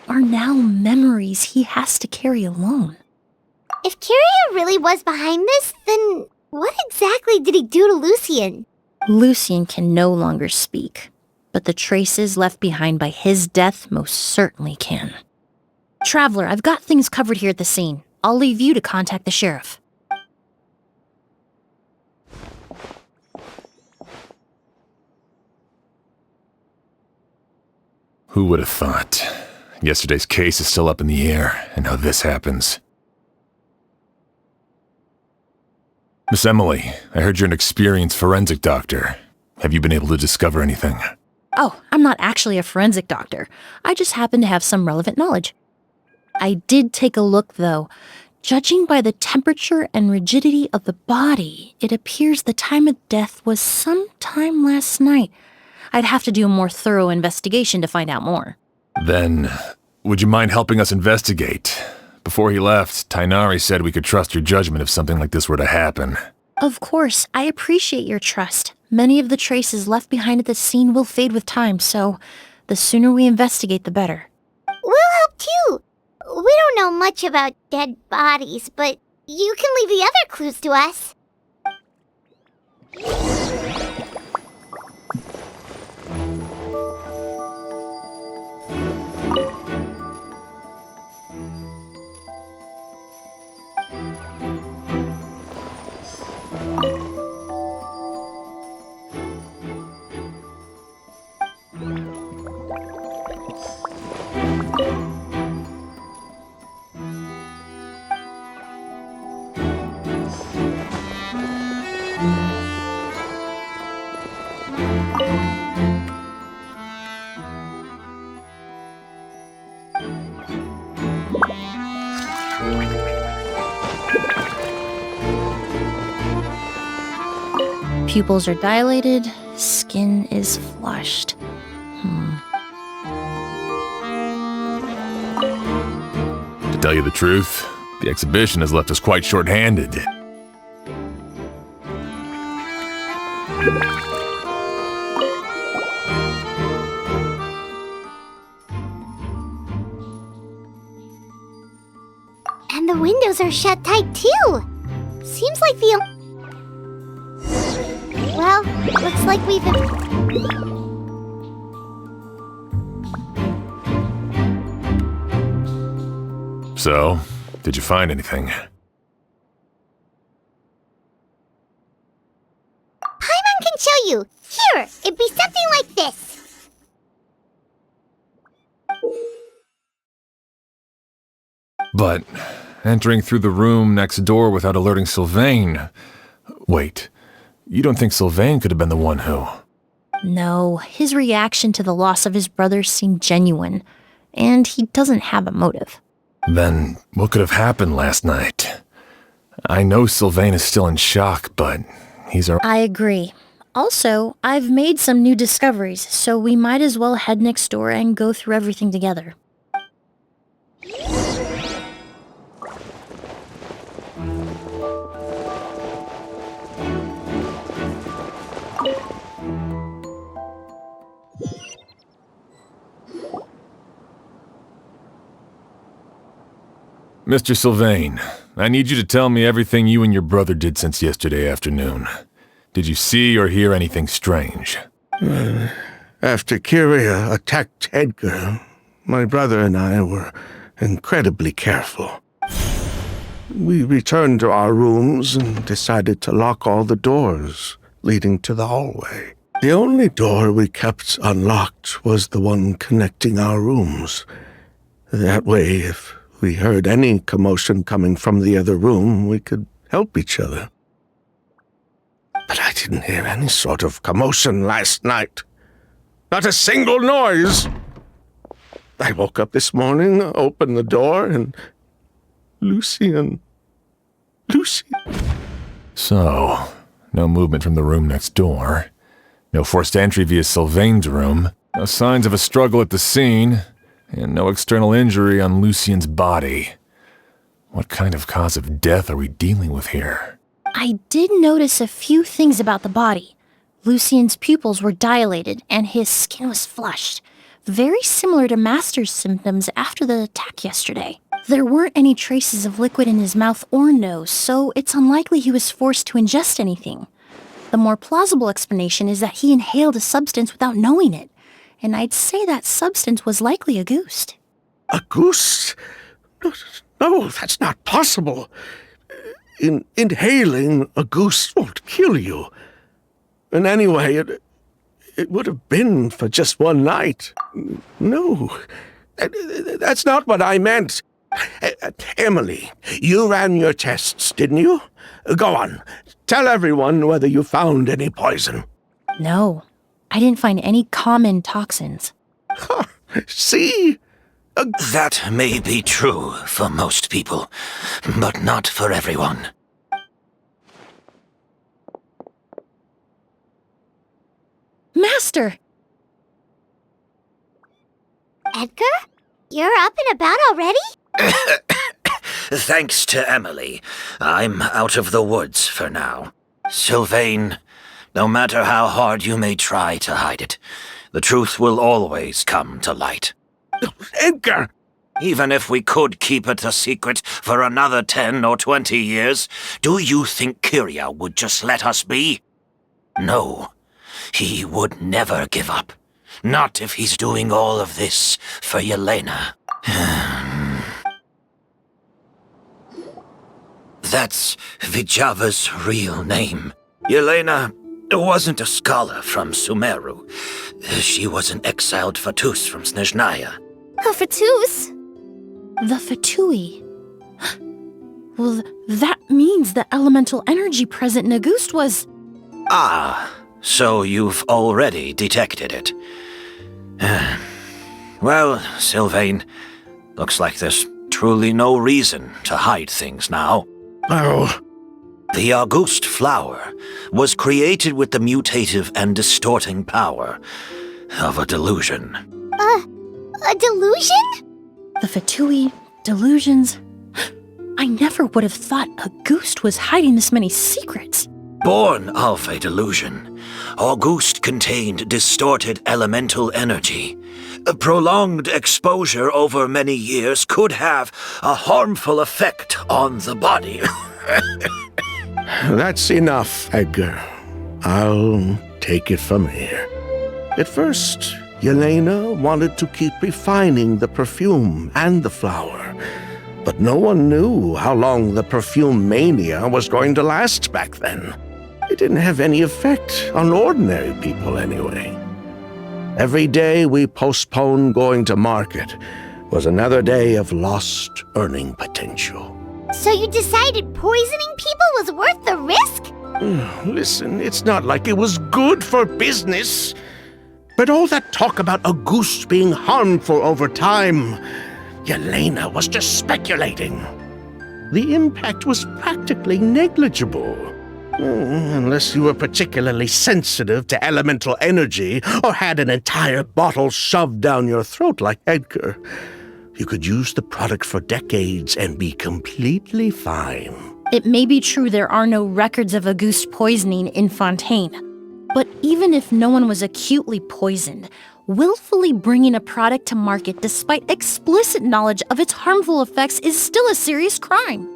are now memories he has to carry alone.
If Kiria really was behind this, then what exactly did he do to Lucien?
Lucien can no longer speak, but the traces left behind by his death most certainly can. Traveler, I've got things covered here at the scene. I'll leave you to contact the sheriff.
Who would have thought? Yesterday's case is still up in the air, and now this happens. Miss Emilie, I heard you're an experienced forensic doctor. Have you been able to discover anything?
Oh, I'm not actually a forensic doctor. I just happen to have some relevant knowledge. I did take a look, though. Judging by the temperature and rigidity of the body, it appears the time of death was sometime last night. I'd have to do a more thorough investigation to find out more.
Then, would you mind helping us investigate? Before he left, Tainari said we could trust your judgment if something like this were to happen.
Of course, I appreciate your trust. Many of the traces left behind at the scene will fade with time, so the sooner we investigate, the better.
We'll help too. We don't know much about dead bodies, but you can leave the other clues to us.
Pupils are dilated, skin is flushed.
To tell you the truth, the exhibition has left us quite short-handed.
And the windows are shut tight too. Seems like the— Well, looks like we've—
So, did you find anything?
Paimon can show you. Here, it'd be something like this.
But entering through the room next door without alerting Sylvain... Wait, you don't think Sylvain could have been the one who...
No, his reaction to the loss of his brother seemed genuine, and he doesn't have a motive.
Then, what could have happened last night? I know Sylvain is still in shock, but he's
I agree. Also, I've made some new discoveries, so we might as well head next door and go through everything together.
Mr. Sylvain, I need you to tell me everything you and your brother did since yesterday afternoon. Did you see or hear anything strange?
After Kiria attacked Edgar, my brother and I were incredibly careful. We returned to our rooms and decided to lock all the doors leading to the hallway. The only door we kept unlocked was the one connecting our rooms. That way, if we heard any commotion coming from the other room, we could help each other. But I didn't hear any sort of commotion last night. Not a single noise. I woke up this morning, opened the door, and Lucien.
So, No movement from the room next door. No forced entry via Sylvain's room. No signs of a struggle at the scene. And no external injury on Lucien's body. What kind of cause of death are we dealing with here?
I did notice a few things about the body. Lucien's pupils were dilated and his skin was flushed. Very similar to Master's symptoms after the attack yesterday. There weren't any traces of liquid in his mouth or nose, so it's unlikely he was forced to ingest anything. The more plausible explanation is that he inhaled a substance without knowing it, and I'd say that substance was likely a ghost.
A goose? No, that's not possible. Inhaling a goose won't kill you. And anyway, it would have been for just one night. No, that's not what I meant. Emilie, you ran your tests, didn't you? Go on, tell everyone whether you found any poison.
No, I didn't find any common toxins.
See?
That may be true for most people, but not for everyone.
Master!
Edgar? You're up and about already?
Thanks to Emilie, I'm out of the woods for now. Sylvain, no matter how hard you may try to hide it, the truth will always come to light.
Edgar!
Even if we could keep it a secret for another 10 or 20 years, do you think Kyria would just let us be? No, he would never give up. Not if he's doing all of this for Yelena. That's Vijava's real name. Yelena wasn't a scholar from Sumeru. She was an exiled Fatus from Snezhnaya.
A Fatus?
The Fatui. Well, that means the elemental energy present in Auguste was...
Ah, so you've already detected it. Well, Sylvain, looks like there's truly no reason to hide things now.
Oh.
The Auguste flower was created with the mutative and distorting power of a delusion.
A delusion?
The Fatui, delusions... I never would have thought Auguste was hiding this many secrets.
Born of a delusion, Auguste contained distorted elemental energy. A prolonged exposure over many years could have a harmful effect on the body.
That's enough, Edgar. I'll take it from here. At first, Yelena wanted to keep refining the perfume and the flower, but no one knew how long the perfume mania was going to last back then. It didn't have any effect on ordinary people anyway. Every day we postponed going to market was another day of lost earning potential.
So you decided poisoning people was worth the risk?
Listen, it's not like it was good for business. But all that talk about Auguste being harmful over time, Yelena was just speculating. The impact was practically negligible. Unless you were particularly sensitive to elemental energy or had an entire bottle shoved down your throat like Edgar. You could use the product for decades and be completely fine.
It may be true there are no records of Auguste poisoning in Fontaine. But even if no one was acutely poisoned, willfully bringing a product to market despite explicit knowledge of its harmful effects is still a serious crime.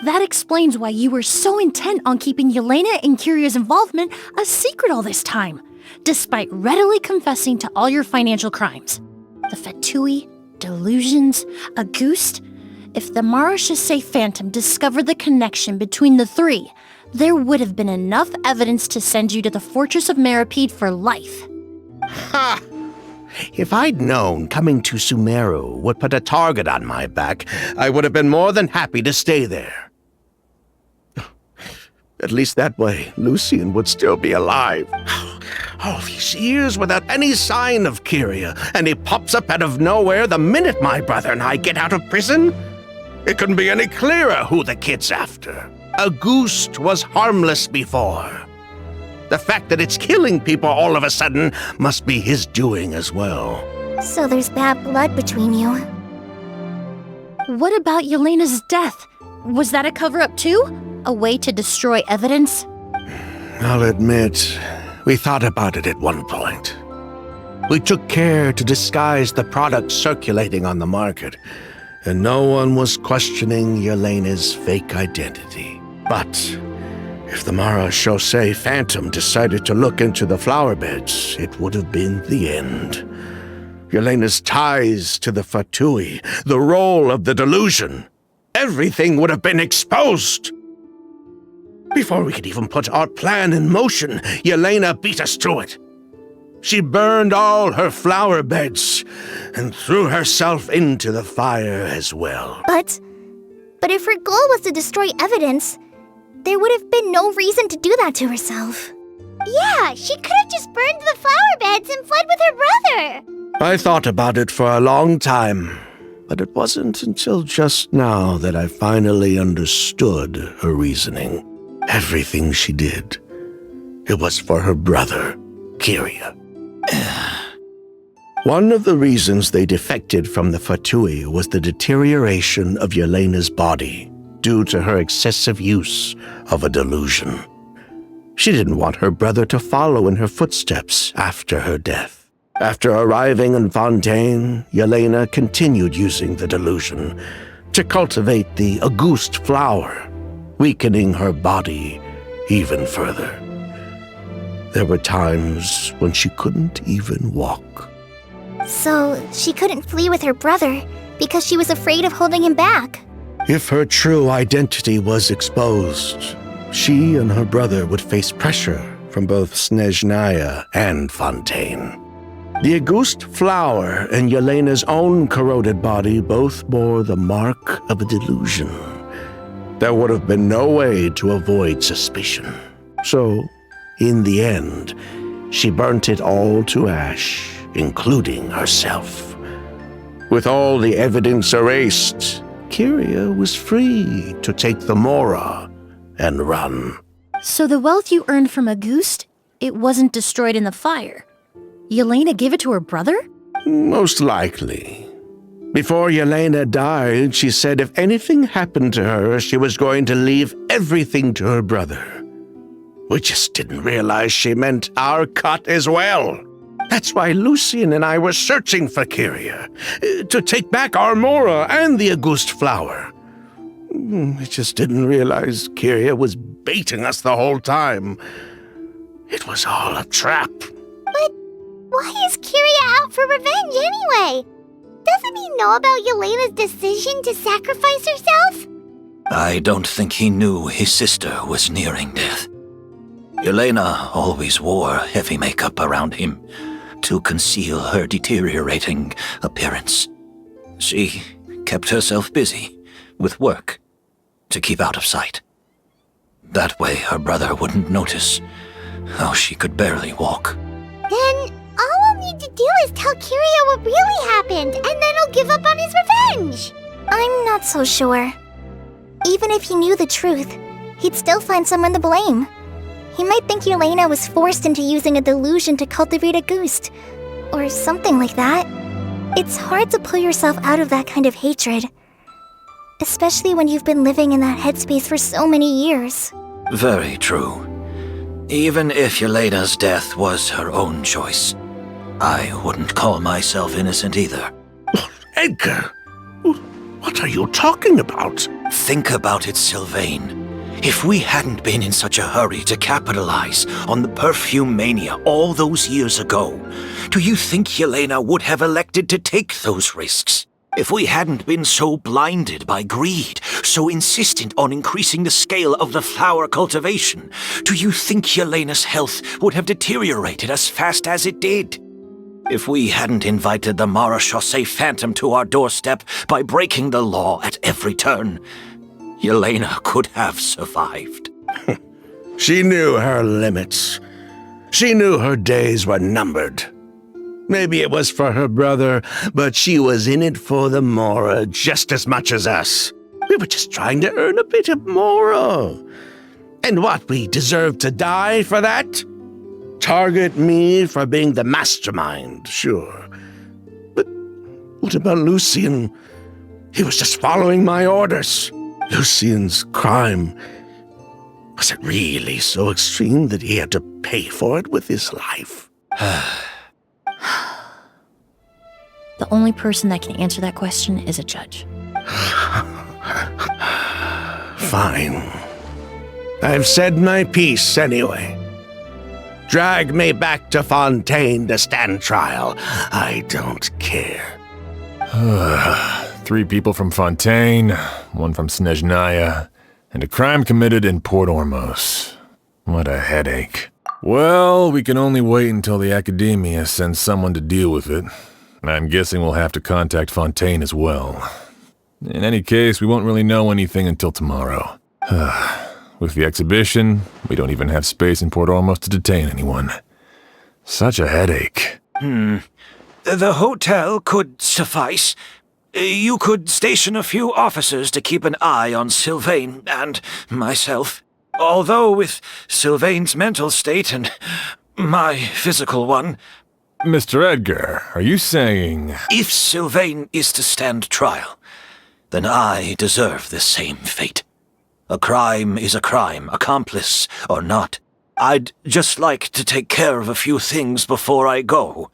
That explains why you were so intent on keeping Yelena and Kyria's involvement a secret all this time, despite readily confessing to all your financial crimes. The Fatui, delusions, Auguste. If the Marechaussee Phantom discovered the connection between the three, there would have been enough evidence to send you to the Fortress of Meripede for life.
Ha! If I'd known coming to Sumeru would put a target on my back, I would have been more than happy to stay there. At least that way, Lucien would still be alive. All these years without any sign of Kyria, and he pops up out of nowhere the minute my brother and I get out of prison?
It couldn't be any clearer who the kid's after. Auguste was harmless before. The fact that it's killing people all of a sudden must be his doing as well.
So there's bad blood between you.
What about Yelena's death? Was that a cover-up too? A way to destroy evidence?
I'll admit, we thought about it at one point. We took care to disguise the products circulating on the market, and no one was questioning Yelena's fake identity. But if the Marechaussee Phantom decided to look into the flower beds, it would have been the end. Yelena's ties to the Fatui, the role of the delusion, everything would have been exposed. Before we could even put our plan in motion, Yelena beat us to it. She burned all her flower beds and threw herself into the fire as well.
But if her goal was to destroy evidence, there would have been no reason to do that to herself. Yeah, she could have just burned the flower beds and fled with her brother.
I thought about it for a long time, but it wasn't until just now that I finally understood her reasoning. Everything she did, it was for her brother, Kyria. One of the reasons they defected from the Fatui was the deterioration of Yelena's body due to her excessive use of a delusion. She didn't want her brother to follow in her footsteps after her death. After arriving in Fontaine, Yelena continued using the delusion to cultivate the Auguste flower, weakening her body even further. There were times when she couldn't even walk.
So she couldn't flee with her brother because she was afraid of holding him back.
If her true identity was exposed, she and her brother would face pressure from both Snezhnaya and Fontaine. The Auguste flower and Yelena's own corroded body both bore the mark of a delusion. There would have been no way to avoid suspicion. So, in the end, she burnt it all to ash, including herself. With all the evidence erased, Kyria was free to take the Mora and run.
So the wealth you earned from Auguste, it wasn't destroyed in the fire. Yelena gave it to her brother?
Most likely. Before Yelena died, she said if anything happened to her, she was going to leave everything to her brother. We just didn't realize she meant our cut as well. That's why Lucien and I were searching for Kyria, to take back our Mora and the Auguste flower. We just didn't realize Kyria was baiting us the whole time. It was all a trap.
But why is Kyria out for revenge anyway? Doesn't he know about Yelena's decision to sacrifice herself?
I don't think he knew his sister was nearing death. Yelena always wore heavy makeup around him to conceal her deteriorating appearance. She kept herself busy with work to keep out of sight. That way her brother wouldn't notice how she could barely walk.
Then all we'll need to do is tell Kyria what really happened, and then he'll give up on his revenge. I'm not so sure. Even if he knew the truth, he'd still find someone to blame. He might think Yelena was forced into using a delusion to cultivate Auguste, or something like that. It's hard to pull yourself out of that kind of hatred, especially when you've been living in that headspace for so many years.
Very true. Even if Yelena's death was her own choice, I wouldn't call myself innocent either.
Edgar, what are you talking about?
Think about it, Sylvain. If we hadn't been in such a hurry to capitalize on the perfume mania all those years ago, do you think Yelena would have elected to take those risks? If we hadn't been so blinded by greed, so insistent on increasing the scale of the flower cultivation, do you think Yelena's health would have deteriorated as fast as it did? If we hadn't invited the Marechaussee Phantom to our doorstep by breaking the law at every turn, Yelena could have survived.
She knew her limits. She knew her days were numbered. Maybe it was for her brother, but she was in it for the Mora just as much as us.
We were just trying to earn a bit of moral. And what, we deserve to die for that? Target me for being the mastermind, sure. But what about Lucien? He was just following my orders. Lucien's crime, was it really so extreme that he had to pay for it with his life?
The only person that can answer that question is a judge.
Fine. I've said my piece anyway. Drag me back to Fontaine to stand trial. I don't care.
3 people from Fontaine, 1 from Snezhnaya, and a crime committed in Port Ormos. What a headache. Well, we can only wait until the Academia sends someone to deal with it. I'm guessing we'll have to contact Fontaine as well. In any case, we won't really know anything until tomorrow. With the exhibition, we don't even have space in Port Ormos to detain anyone. Such a headache.
The hotel could suffice. You could station a few officers to keep an eye on Sylvain and myself. Although with Sylvain's mental state and my physical one...
Mr. Edgar, are you saying...
If Sylvain is to stand trial, then I deserve the same fate. A crime is a crime, accomplice or not. I'd just like to take care of a few things before I go.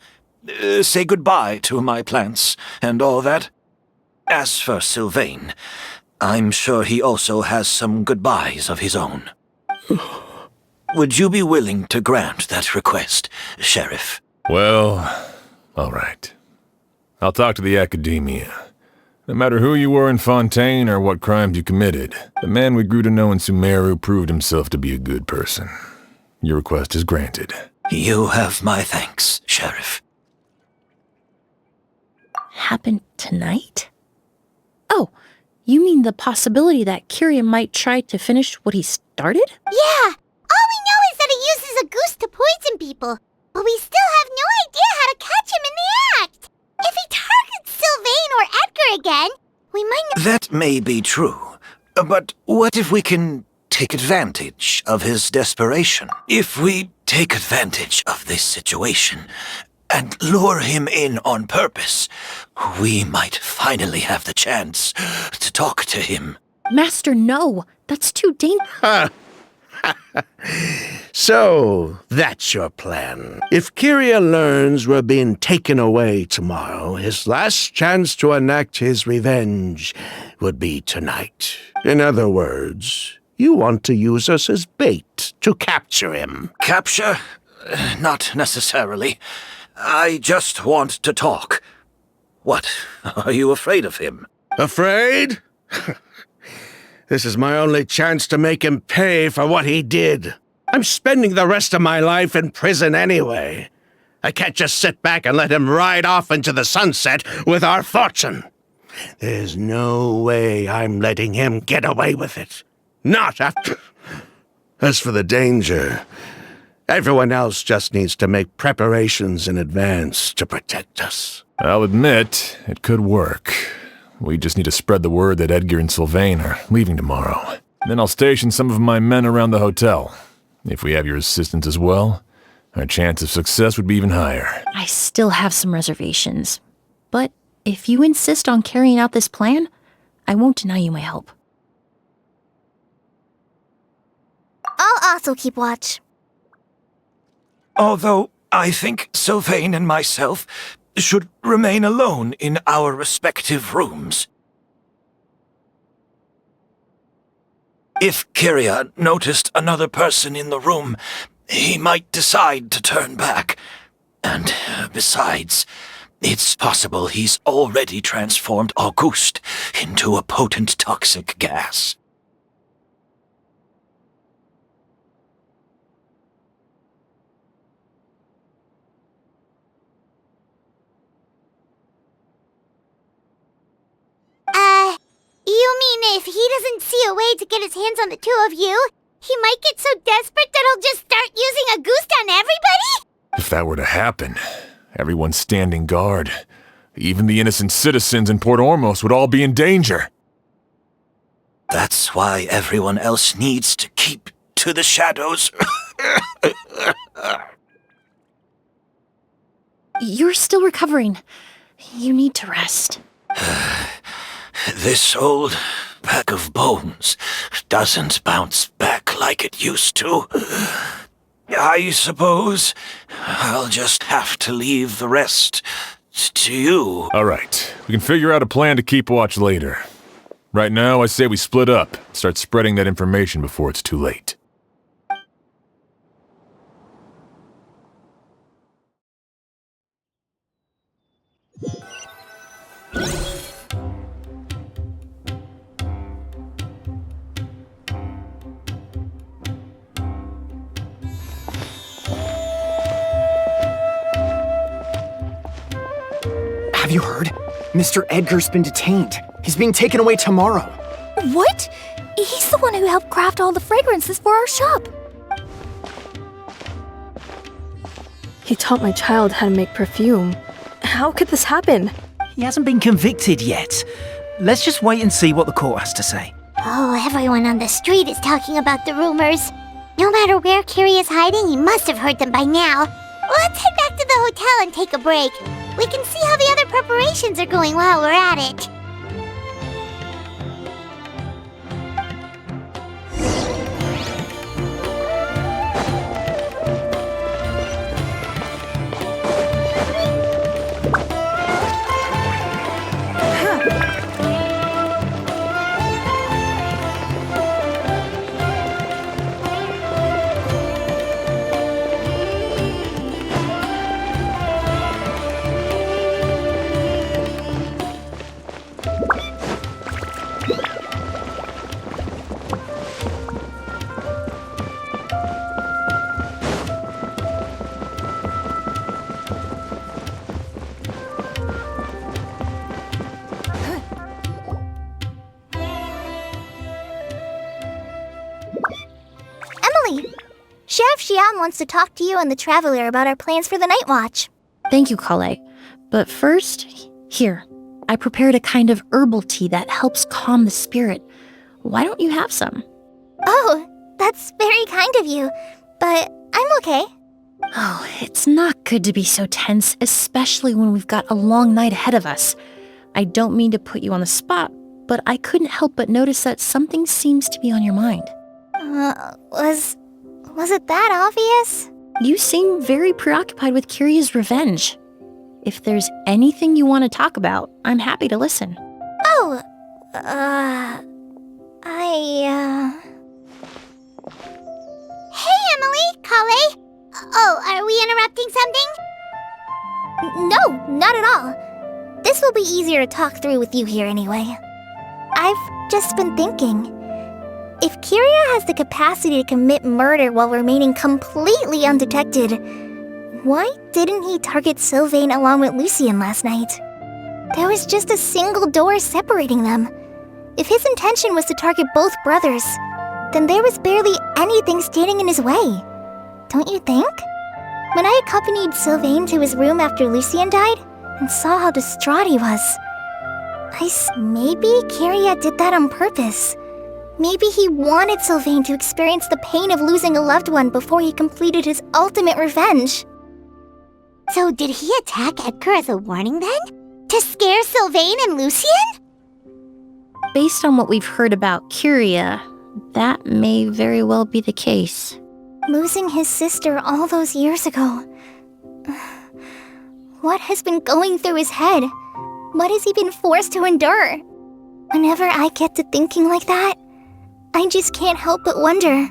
Say goodbye to my plants and all that. As for Sylvain, I'm sure he also has some goodbyes of his own. Would you be willing to grant that request, Sheriff?
Well, all right. I'll talk to the Academia. No matter who you were in Fontaine or what crimes you committed, the man we grew to know in Sumeru proved himself to be a good person. Your request is granted.
You have my thanks, Sheriff.
Happened tonight? Oh, you mean the possibility that Kyria might try to finish what he started?
Yeah, all we know is that he uses a goose to poison people, but we still have no idea how to catch him in the act. If he targets Sylvain or Edgar again, we might not—
That may be true, but what if we can take advantage of his desperation? If we take advantage of this situation and lure him in on purpose, we might finally have the chance to talk to him.
Master, no. That's too dangerous.
So, that's your plan. If Kyria learns we're being taken away tomorrow, his last chance to enact his revenge would be tonight. In other words, you want to use us as bait to capture him.
Capture? Not necessarily. I just want to talk. What? Are you afraid of him?
Afraid? This is my only chance to make him pay for what he did. I'm spending the rest of my life in prison anyway. I can't just sit back and let him ride off into the sunset with our fortune. There's no way I'm letting him get away with it. Not after... As for the danger, everyone else just needs to make preparations in advance to protect us.
I'll admit, it could work. We just need to spread the word that Edgar and Sylvain are leaving tomorrow. Then I'll station some of my men around the hotel. If we have your assistance as well, our chance of success would be even higher.
I still have some reservations. But if you insist on carrying out this plan, I won't deny you my help.
I'll also keep watch.
Although I think Sylvain and myself should remain alone in our respective rooms. If Kyria noticed another person in the room, he might decide to turn back. And besides, it's possible he's already transformed Auguste into a potent toxic gas.
You mean if he doesn't see a way to get his hands on the two of you, he might get so desperate that he'll just start using a goose on everybody?
If that were to happen, everyone standing guard, even the innocent citizens in Port Ormos would all be in danger.
That's why everyone else needs to keep to the shadows.
You're still recovering. You need to rest.
This old bag of bones doesn't bounce back like it used to. I suppose I'll just have to leave the rest to you.
All right, we can figure out a plan to keep watch later. Right now, I say we split up, start spreading that information before it's too late.
Have you heard? Mr. Edgar's been detained. He's being taken away tomorrow.
What? He's the one who helped craft all the fragrances for our shop.
He taught my child how to make perfume. How could this happen?
He hasn't been convicted yet. Let's just wait and see what the court has to say.
Oh, everyone on the street is talking about the rumors. No matter where Kiri is hiding, he must have heard them by now. Let's head back to the hotel and take a break. We can see how the other preparations are going while we're at it. Emily, Sheriff Xian wants to talk to you and the Traveler about our plans for the Night Watch.
Thank you, Kale. But first, here, I prepared a kind of herbal tea that helps calm the spirit. Why don't you have some?
Oh, that's very kind of you, but I'm okay.
Oh, it's not good to be so tense, especially when we've got a long night ahead of us. I don't mean to put you on the spot, but I couldn't help but notice that something seems to be on your mind.
Was it that obvious?
You seem very preoccupied with Kiria's revenge. If there's anything you want to talk about, I'm happy to listen.
Oh, Hey, Emily, Kale. Oh, are we interrupting something? No, not at all. This will be easier to talk through with you here anyway. I've just been thinking. If Kiria has the capacity to commit murder while remaining completely undetected, why didn't he target Sylvain along with Lucien last night? There was just a single door separating them. If his intention was to target both brothers, then there was barely anything standing in his way. Don't you think? When I accompanied Sylvain to his room after Lucien died and saw how distraught he was, maybe Kiria did that on purpose. Maybe he wanted Sylvain to experience the pain of losing a loved one before he completed his ultimate revenge. So did he attack Edgar as a warning then? To scare Sylvain and Lucien?
Based on what we've heard about Kiria, that may very well be the case.
Losing his sister all those years ago. What has been going through his head? What has he been forced to endure? Whenever I get to thinking like that, I just can't help but wonder.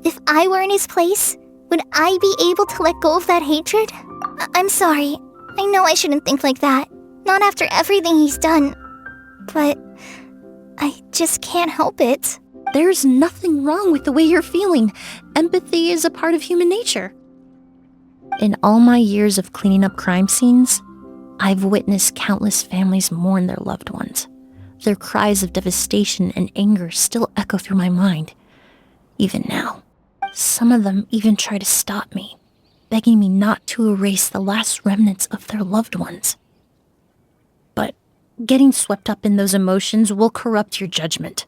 If I were in his place, would I be able to let go of that hatred? I'm sorry. I know I shouldn't think like that. Not after everything he's done. But I just can't help it.
There's nothing wrong with the way you're feeling. Empathy is a part of human nature. In all my years of cleaning up crime scenes, I've witnessed countless families mourn their loved ones. Their cries of devastation and anger still echo through my mind, even now. Some of them even try to stop me, begging me not to erase the last remnants of their loved ones. But Getting swept up in those emotions will corrupt your judgment.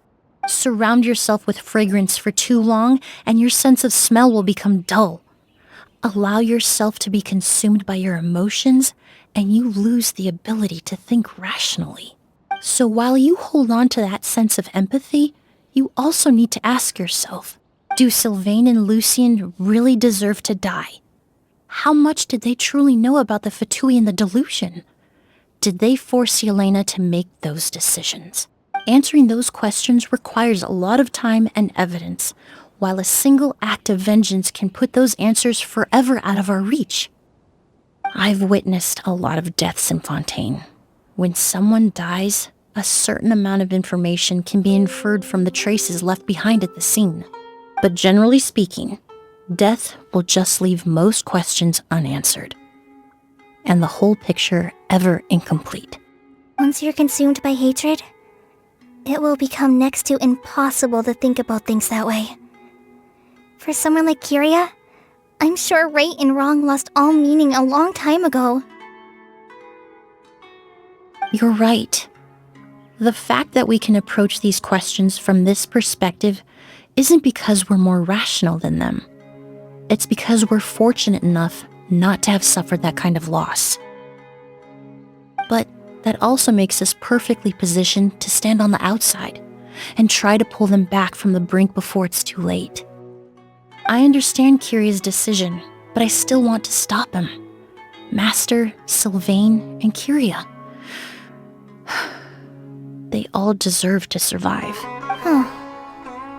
Surround yourself with fragrance for too long, and your sense of smell will become dull. Allow yourself to be consumed by your emotions, and you lose the ability to think rationally. So while you hold on to that sense of empathy, you also need to ask yourself, do Sylvain and Lucien really deserve to die? How much did they truly know about the Fatui and the delusion? Did they force Yelena to make those decisions? Answering those questions requires a lot of time and evidence, while a single act of vengeance can put those answers forever out of our reach. I've witnessed a lot of deaths in Fontaine. When someone dies, a certain amount of information can be inferred from the traces left behind at the scene. But generally speaking, death will just leave most questions unanswered, and the whole picture ever incomplete.
Once you're consumed by hatred, it will become next to impossible to think about things that way. For someone like Kyria, I'm sure right and wrong lost all meaning a long time ago.
You're right. The fact that we can approach these questions from this perspective isn't because we're more rational than them. It's because we're fortunate enough not to have suffered that kind of loss. But that also makes us perfectly positioned to stand on the outside and try to pull them back from the brink before it's too late. I understand Kyria's decision, but I still want to stop him. Master, Sylvain, and Kyria. They all deserve to survive.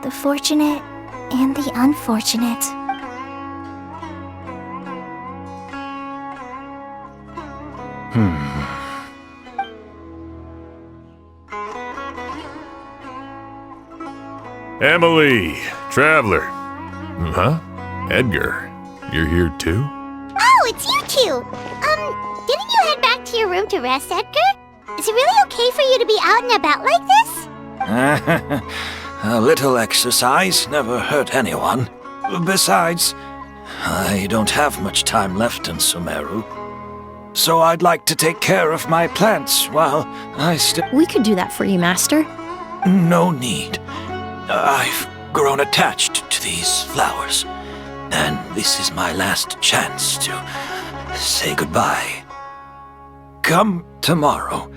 The fortunate and the unfortunate.
Emilie, traveler. Huh? Edgar, you're here too?
Oh, it's you two! Didn't you head back to your room to rest, Edgar? Is it really okay for you to be out and about like this?
A little exercise never hurt anyone. Besides, I don't have much time left in Sumeru. So I'd like to take care of my plants while I still...
We could do that for you, Master.
No need. I've grown attached to these flowers, and this is my last chance to say goodbye. Come tomorrow.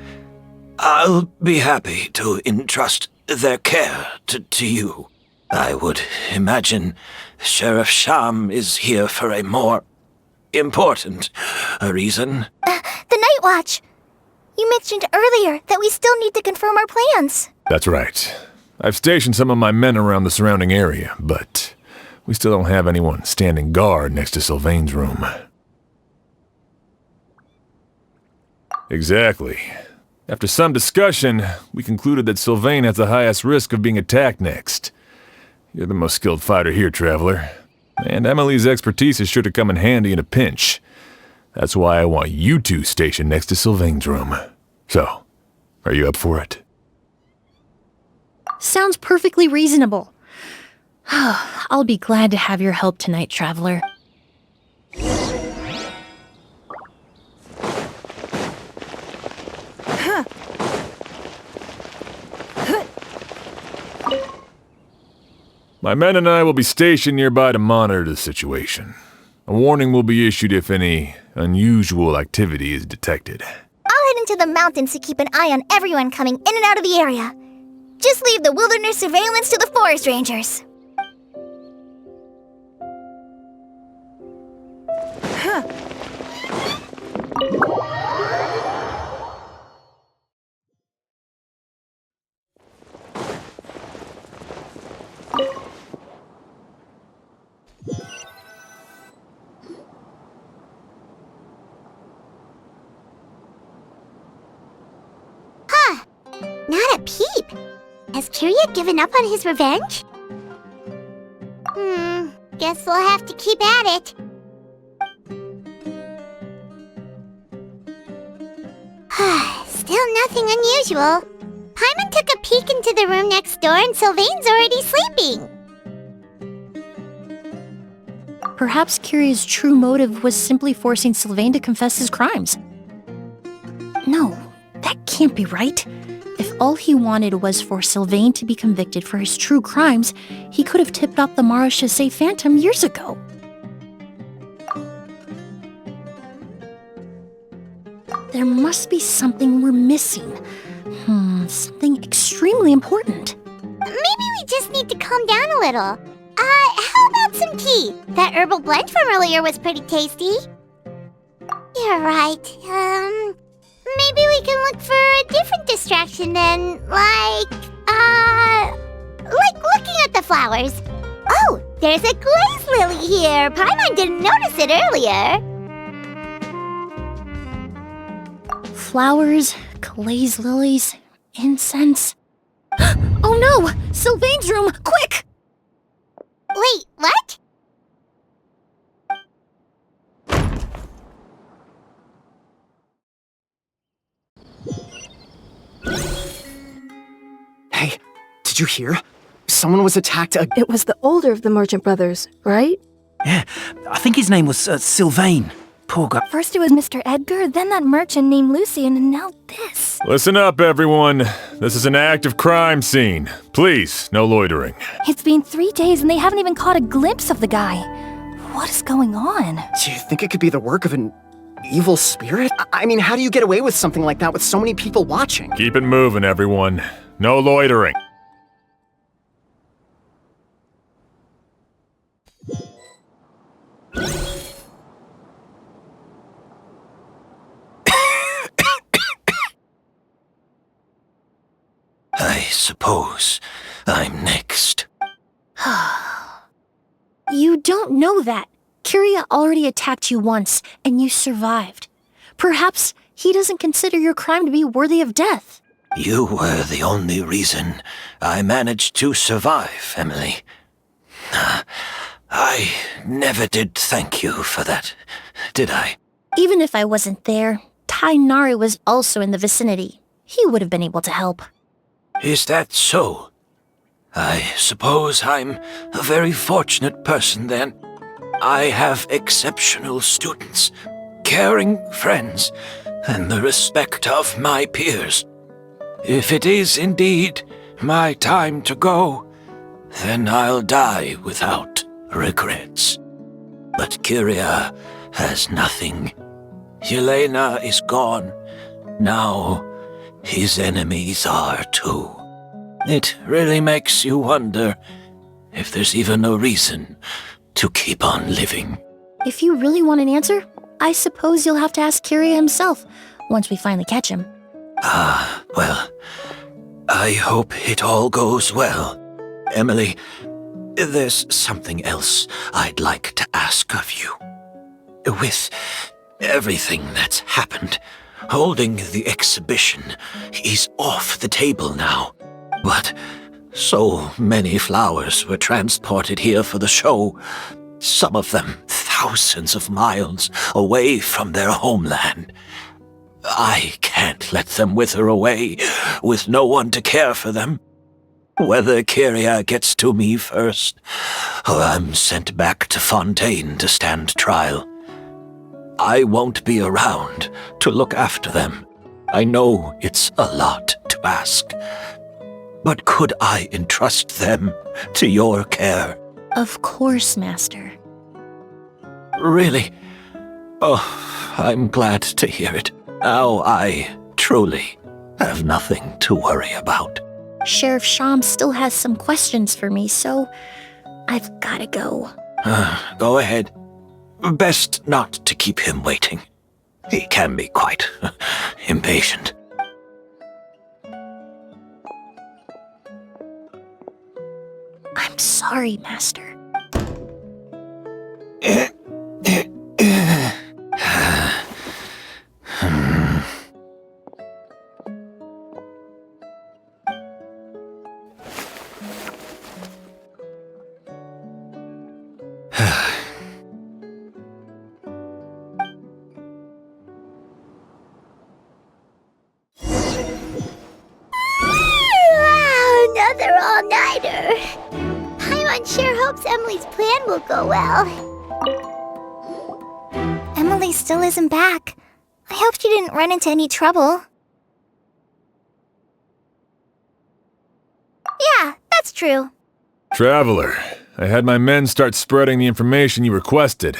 I'll be happy to entrust their care to you. I would imagine Sheriff Sham is here for a more important reason.
The Night Watch! You mentioned earlier that we still need to confirm our plans.
That's right. I've stationed some of my men around the surrounding area, but we still don't have anyone standing guard next to Sylvain's room. Exactly. After some discussion, we concluded that Sylvain has the highest risk of being attacked next. You're the most skilled fighter here, traveler. And Emilie's expertise is sure to come in handy in a pinch. That's why I want you two stationed next to Sylvain's room. So, are you up for it?
Sounds perfectly reasonable. I'll be glad to have your help tonight, traveler.
My men and I will be stationed nearby to monitor the situation. A warning will be issued if any unusual activity is detected.
I'll head into the mountains to keep an eye on everyone coming in and out of the area. Just leave the wilderness surveillance to the forest rangers.
Not a peep. Has Kyria given up on his revenge? Guess we'll have to keep at it. Still nothing unusual. Paimon took a peek into the room next door and Sylvain's already sleeping.
Perhaps Kyria's true motive was simply forcing Sylvain to confess his crimes. No, that can't be right. If all he wanted was for Sylvain to be convicted for his true crimes, he could have tipped off the Marechaussee Phantom years ago. There must be something we're missing. Something extremely important.
Maybe we just need to calm down a little. How about some tea? That herbal blend from earlier was pretty tasty. You're right. Maybe we can look for a different distraction then, like looking at the flowers. Oh, there's a glaze lily here. Paimon didn't notice it earlier.
Flowers, glaze lilies, incense. Oh no! Sylvain's room! Quick!
Wait, what?
Hey, did you hear? Someone was attacked.
It was the older of the merchant brothers, right?
Yeah, I think his name was Sylvain. Poor guy.
First it was Mr. Edgar, then that merchant named Lucian, and now this.
Listen up, everyone. This is an active crime scene. Please, no loitering.
It's been 3 days and they haven't even caught a glimpse of the guy. What is going on?
Do you think it could be the work of an evil spirit? I mean, how do you get away with something like that with so many people watching?
Keep it moving, everyone. No loitering.
I suppose I'm next.
You don't know that. Kyria already attacked you once, and you survived. Perhaps he doesn't consider your crime to be worthy of death.
You were the only reason I managed to survive, Emilie. I never did thank you for that, did I?
Even if I wasn't there, Tainari was also in the vicinity. He would have been able to help.
Is that so? I suppose I'm a very fortunate person then. I have exceptional students, caring friends, and the respect of my peers. If it is indeed my time to go, then I'll die without regrets. But Kyria has nothing. Yelena is gone. Now his enemies are too. It really makes you wonder if there's even a reason to keep on living.
If you really want an answer, I suppose you'll have to ask Kyria himself, once we finally catch him.
Well, I hope it all goes well. Emilie, there's something else I'd like to ask of you. With everything that's happened, holding the exhibition is off the table now. But so many flowers were transported here for the show, some of them thousands of miles away from their homeland. I can't let them wither away with no one to care for them. Whether Kyria gets to me first, or I'm sent back to Fontaine to stand trial, I won't be around to look after them. I know it's a lot to ask, but could I entrust them to your care?
Of course, Master.
Really? Oh, I'm glad to hear it. Now I truly have nothing to worry about.
Sheriff Sham still has some questions for me, so I've gotta go.
Go ahead. Best not to keep him waiting. He can be quite impatient.
I'm sorry, Master.
Another all-nighter. Paimon sure hopes Emily's plan will go well.
Emily still isn't back. I hope she didn't run into any trouble. that's true.
Traveler, I had my men start spreading the information you requested.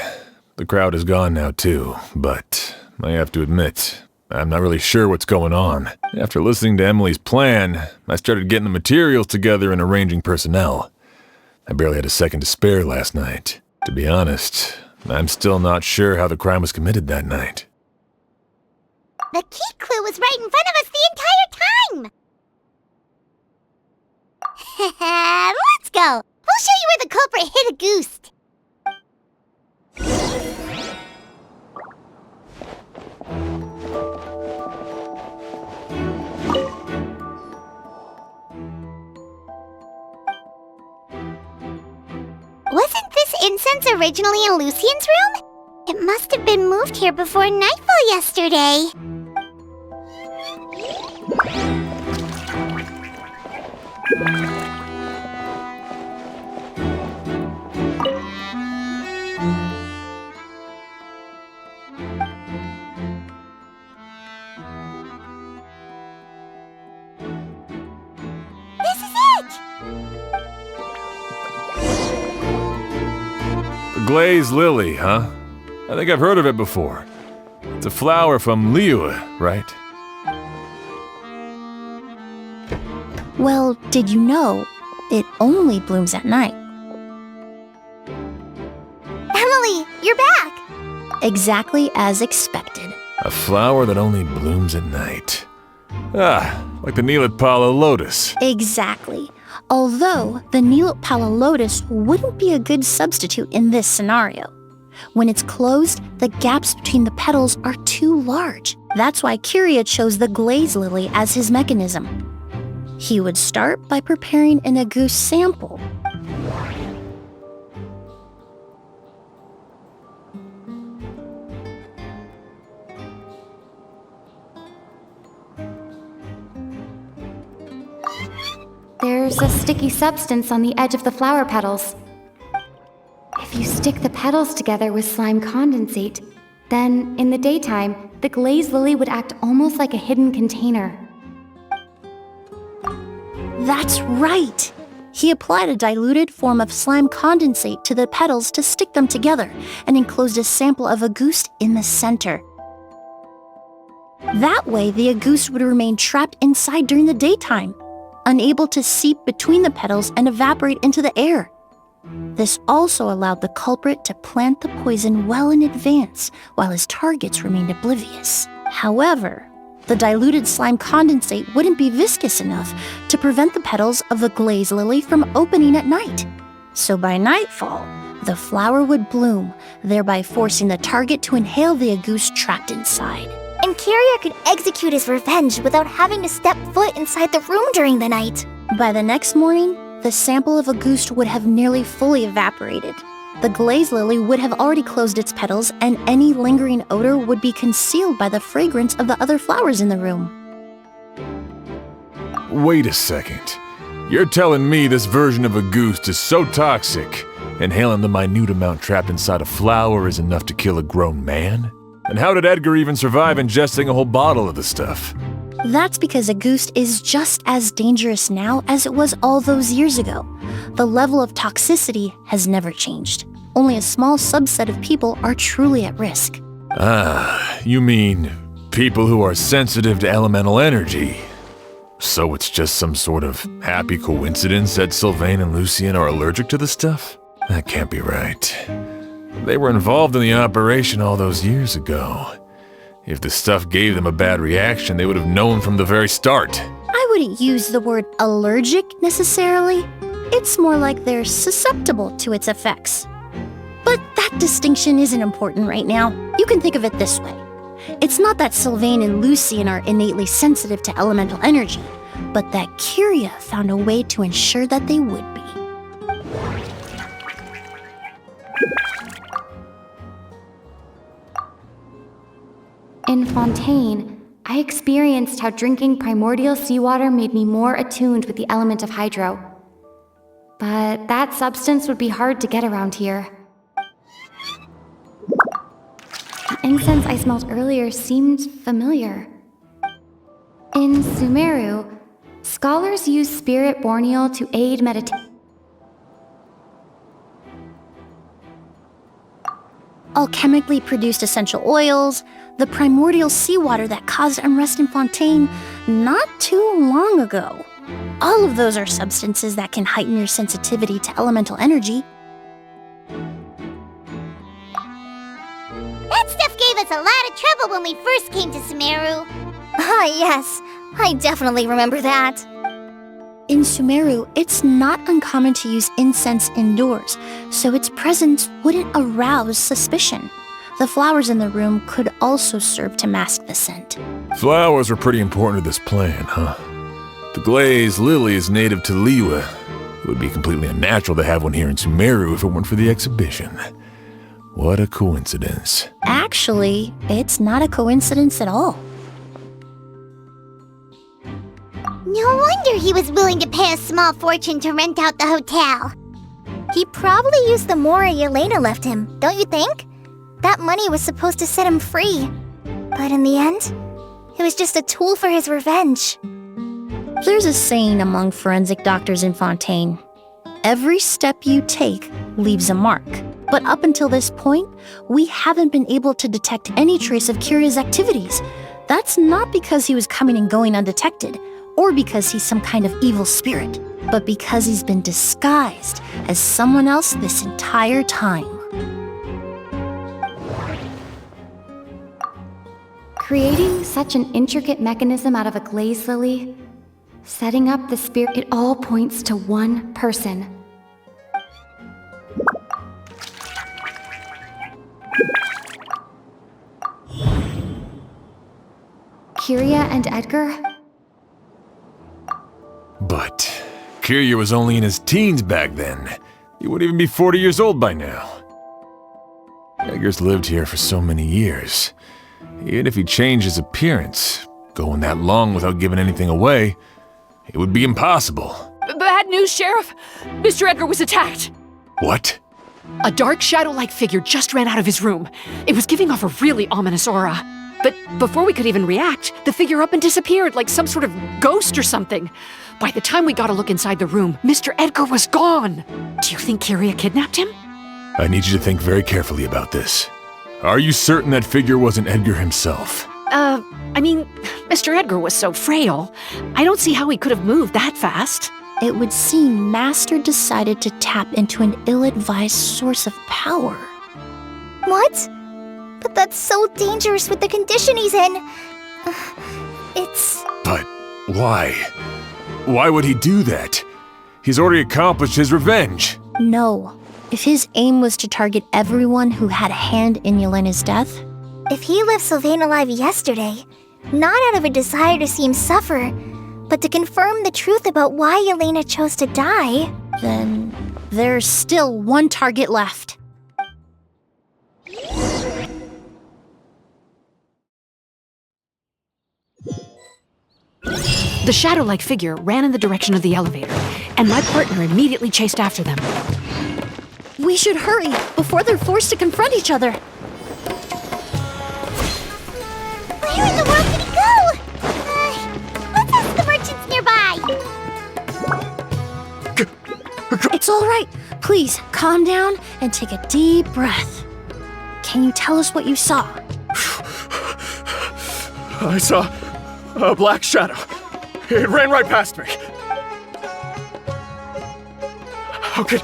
The crowd is gone now too, but I have to admit, I'm not really sure what's going on. After listening to Emilie's plan, I started getting the materials together and arranging personnel. I barely had a second to spare last night. To be honest, I'm still not sure how the crime was committed that night.
The key clue was right in front of us the entire time! Let's go! We'll show you where the culprit hid a goose. Wasn't this incense originally in Lucien's room? It must have been moved here before nightfall yesterday. This is it!
The glazed lily, huh? I think I've heard of it before. It's a flower from Liyue, right?
Well, did you know it only blooms at night?
Emilie, you're back!
Exactly as expected.
A flower that only blooms at night. Ah, like the Neelitpala lotus.
Exactly. Although the Neelitpala lotus wouldn't be a good substitute in this scenario. When it's closed, the gaps between the petals are too large. That's why Kyria chose the glaze lily as his mechanism. He would start by preparing an agouti sample.
There's a sticky substance on the edge of the flower petals. If you stick the petals together with slime condensate, then in the daytime, the glazed lily would act almost like a hidden container.
That's right! He applied a diluted form of slime condensate to the petals to stick them together and enclosed a sample of agouti in the center. That way, the agouti would remain trapped inside during the daytime, unable to seep between the petals and evaporate into the air. This also allowed the culprit to plant the poison well in advance while his targets remained oblivious. However, the diluted slime condensate wouldn't be viscous enough to prevent the petals of the glaze lily from opening at night. So by nightfall, the flower would bloom, thereby forcing the target to inhale the agouti trapped inside.
And Kyria could execute his revenge without having to step foot inside the room during the night.
By the next morning, the sample of agouti would have nearly fully evaporated. The glaze lily would have already closed its petals, and any lingering odor would be concealed by the fragrance of the other flowers in the room.
Wait a second. You're telling me this version of agouti is so toxic, inhaling the minute amount trapped inside a flower is enough to kill a grown man? And how did Edgar even survive ingesting a whole bottle of the stuff?
That's because agouti is just as dangerous now as it was all those years ago. The level of toxicity has never changed. Only a small subset of people are truly at risk.
Ah, you mean people who are sensitive to elemental energy. So it's just some sort of happy coincidence that Sylvain and Lucien are allergic to the stuff? That can't be right. They were involved in the operation all those years ago. If the stuff gave them a bad reaction, they would have known from the very start.
I wouldn't use the word allergic necessarily. It's more like they're susceptible to its effects. But that distinction isn't important right now. You can think of it this way. It's not that Sylvain and Lucien are innately sensitive to elemental energy, but that Kyria found a way to ensure that they would be.
In Fontaine, I experienced how drinking primordial seawater made me more attuned with the element of hydro. But that substance would be hard to get around here. The incense I smelled earlier seemed familiar. In Sumeru, Scholars use spirit borneal to aid meditation.
Alchemically produced essential oils, the primordial seawater that caused unrest in Fontaine not too long ago. All of those are substances that can heighten your sensitivity to elemental energy.
That stuff gave us a lot of trouble when we first came to Sumeru.
Ah, yes. I definitely remember that.
In Sumeru, it's not uncommon to use incense indoors, so its presence wouldn't arouse suspicion. The flowers in the room could also serve to mask the scent.
Flowers are pretty important to this plan, huh? The glazed lily is native to Liyue. It would be completely unnatural to have one here in Sumeru if it weren't for the exhibition. What a coincidence.
Actually, it's not a coincidence at all.
No wonder he was willing to pay a small fortune to rent out the hotel.
He probably used the mora Yelena left him, don't you think? That money was supposed to set him free. But in the end, it was just a tool for his revenge.
There's a saying among forensic doctors in Fontaine. Every step you take leaves a mark. But up until this point, we haven't been able to detect any trace of Kiria's activities. That's not because he was coming and going undetected, or because he's some kind of evil spirit, but because he's been disguised as someone else this entire time.
Creating such an intricate mechanism out of a glaze lily, setting up the spirit, it all points to one person. Kiria and Edgar?
But Kiria was only in his teens back then. He wouldn't even be 40 years old by now. Edgar's lived here for so many years. Even if he changed his appearance, going that long without giving anything away, it would be impossible.
Bad news, Sheriff! Mr. Edgar was attacked!
What?
A dark shadow-like figure just ran out of his room. It was giving off a really ominous aura. But before we could even react, the figure up and disappeared like some sort of ghost or something. By the time we got a look inside the room, Mr. Edgar was gone. Do you think Kiria kidnapped him?
I need you to think very carefully about this. Are you certain that figure wasn't Edgar himself?
I mean, Mr. Edgar was so frail. I don't see how he could have moved that fast.
It would seem Master decided to tap into an ill-advised source of power.
What? But that's so dangerous with the condition he's in. It's...
But why? Why would he do that? He's already accomplished his revenge.
No. If his aim was to target everyone who had a hand in Yelena's death...
If he left Sylvain alive yesterday, not out of a desire to see him suffer, but to confirm the truth about why Yelena chose to die...
Then there's still one target left.
The shadow-like figure ran in the direction of the elevator, and my partner immediately chased after them.
We should hurry before they're forced to confront each other.
Where in the world did he go? Let's ask the merchants nearby.
It's all right. Please, calm down and take a deep breath. Can you tell us what you saw?
I saw a black shadow. It ran right past me. How could...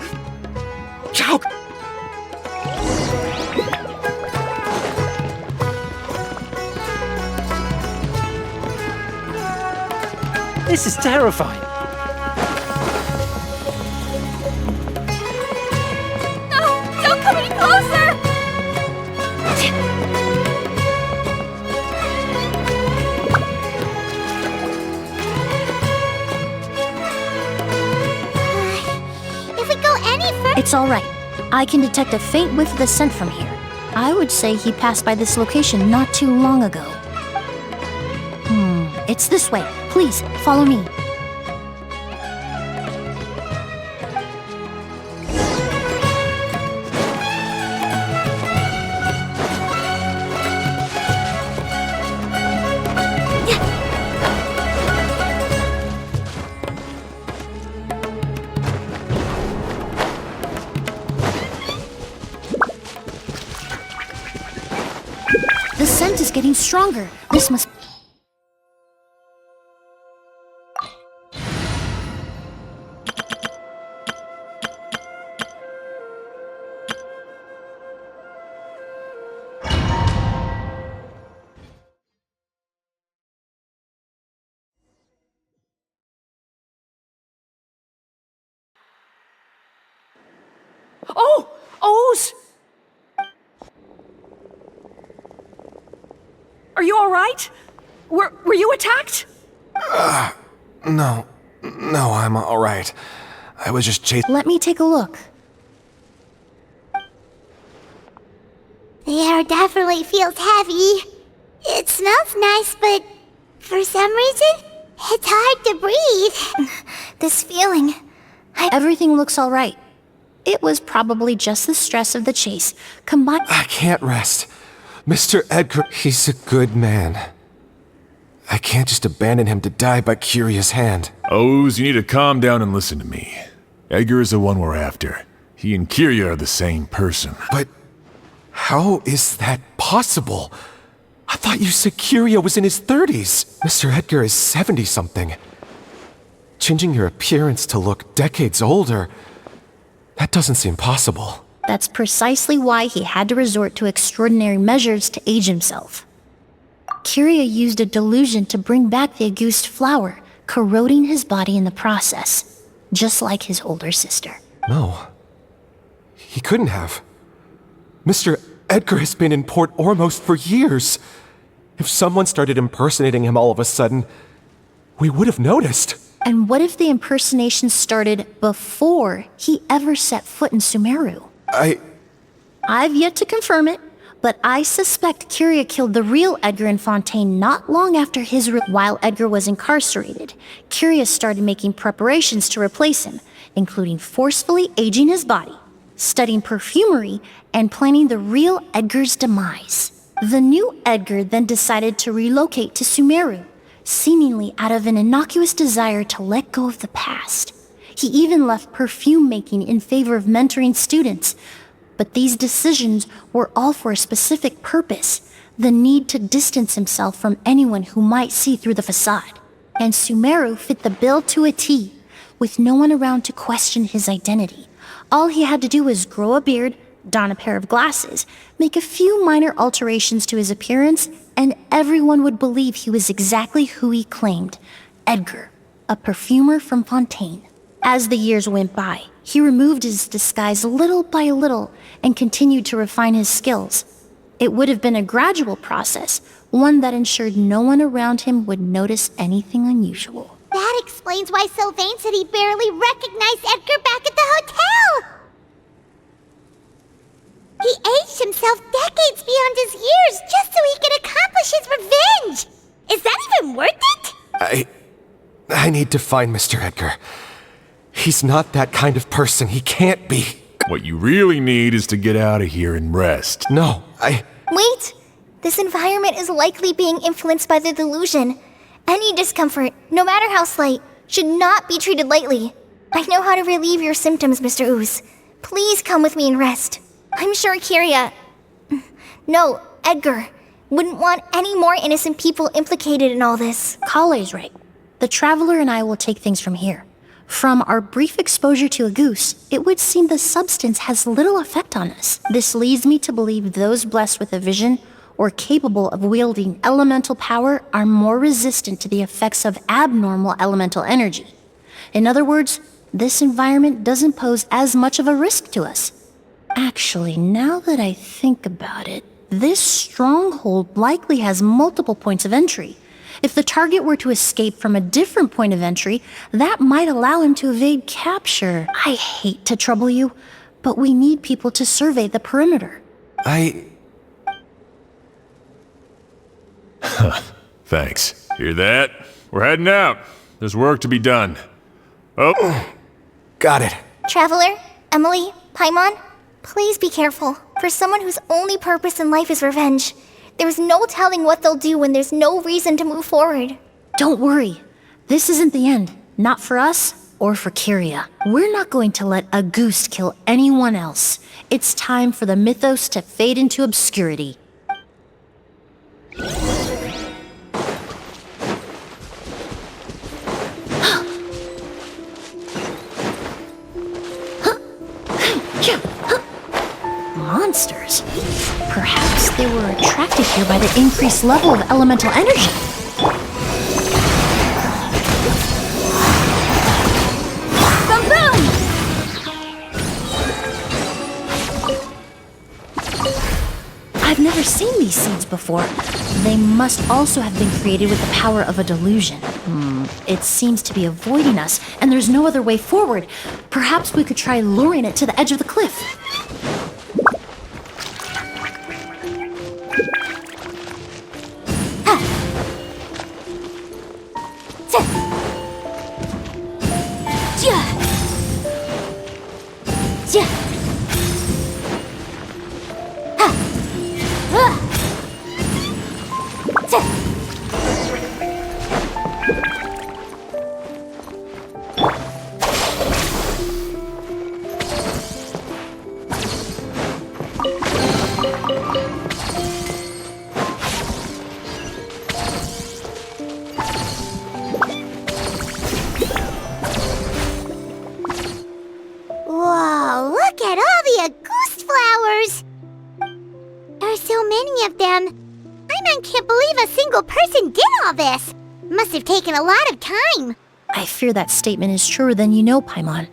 This is terrifying.
No! Don't come any closer!
If we go any further...
It's all right. I can detect a faint whiff of the scent from here. I would say he passed by this location not too long ago. It's this way. Please, follow me. The scent is getting stronger. This must...
Oh! Oz! Are you alright? Were you attacked?
No, I'm alright. I was just chasing.
Let me take a look.
The air definitely feels heavy. It smells nice, but for some reason, it's hard to breathe.
This feeling...
Everything looks alright. It was probably just the stress of the chase, combined...
I can't rest. Mr. Edgar, he's a good man. I can't just abandon him to die by Curia's hand.
Oz, you need to calm down and listen to me. Edgar is the one we're after. He and Curia are the same person.
But how is that possible? I thought you said Curia was in his 30s. Mr. Edgar is 70-something. Changing your appearance to look decades older, that doesn't seem possible.
That's precisely why he had to resort to extraordinary measures to age himself. Curia used a delusion to bring back the Auguste flower, corroding his body in the process, just like his older sister.
No. He couldn't have. Mr. Edgar has been in Port Ormos for years. If someone started impersonating him all of a sudden, we would have noticed.
And what if the impersonation started before he ever set foot in Sumeru? I've yet to confirm it, but I suspect Curia killed the real Edgar in Fontaine not long after while Edgar was incarcerated. Curia started making preparations to replace him, including forcefully aging his body, studying perfumery, and planning the real Edgar's demise. The new Edgar then decided to relocate to Sumeru, seemingly out of an innocuous desire to let go of the past. He even left perfume making in favor of mentoring students. But these decisions were all for a specific purpose, the need to distance himself from anyone who might see through the facade. And Sumeru fit the bill to a T, with no one around to question his identity. All he had to do was grow a beard, don a pair of glasses, make a few minor alterations to his appearance, and everyone would believe he was exactly who he claimed, Edgar, a perfumer from Fontaine. As the years went by, he removed his disguise little by little and continued to refine his skills. It would have been a gradual process, one that ensured no one around him would notice anything unusual.
That explains why Sylvain said he barely recognized Edgar back at the hotel! He aged himself decades beyond his years just so he could accomplish his revenge! Is that even worth it?
I need to find Mr. Edgar. He's not that kind of person. He can't be.
What you really need is to get out of here and rest.
No,
Wait! This environment is likely being influenced by the delusion. Any discomfort, no matter how slight, should not be treated lightly. I know how to relieve your symptoms, Mr. Ooze. Please come with me and rest. I'm sure Edgar wouldn't want any more innocent people implicated in all this.
Kale's right. The Traveler and I will take things from here. From our brief exposure to a goose, it would seem the substance has little effect on us. This leads me to believe those blessed with a vision or capable of wielding elemental power are more resistant to the effects of abnormal elemental energy. In other words, this environment doesn't pose as much of a risk to us. Actually, now that I think about it, this stronghold likely has multiple points of entry. If the target were to escape from a different point of entry, that might allow him to evade capture. I hate to trouble you, but we need people to survey the perimeter.
Thanks. Hear that? We're heading out. There's work to be done. Oh.
Got it.
Traveler, Emilie, Paimon, please be careful. For someone whose only purpose in life is revenge, there's no telling what they'll do when there's no reason to move forward.
Don't worry. This isn't the end. Not for us or for Curia. We're not going to let a goose kill anyone else. It's time for the mythos to fade into obscurity. monsters. Perhaps they were attracted here by the increased level of elemental energy. I've never seen these seeds before. They must also have been created with the power of a delusion. It seems to be avoiding us, and there's no other way forward. Perhaps we could try luring it to the edge of the cliff.
Whoa, look at all the Auguste flowers! There are so many of them. I can't believe a single person did all this. Must have taken a lot of time.
I fear that statement is truer than you know, Paimon.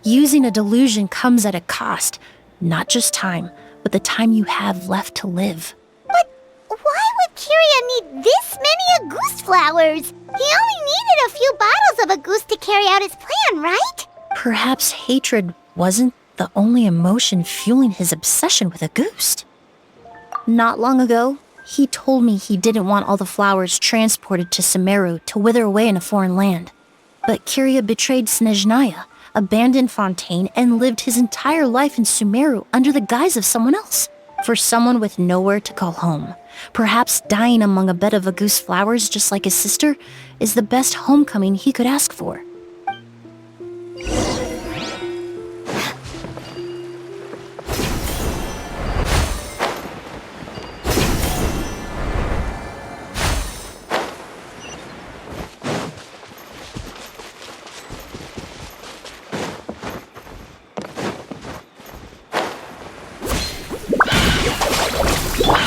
Using a delusion comes at a cost. Not just time, but the time you have left to live.
But why would Kyria need this many Auguste flowers? He only needed a few bottles of Auguste to carry out his plan, right?
Perhaps hatred wasn't the only emotion fueling his obsession with Auguste. Not long ago, he told me he didn't want all the flowers transported to Sumeru to wither away in a foreign land. But Kyria betrayed Snezhnaya, abandoned Fontaine, and lived his entire life in Sumeru under the guise of someone else. For someone with nowhere to call home, perhaps dying among a bed of Auguste flowers just like his sister is the best homecoming he could ask for.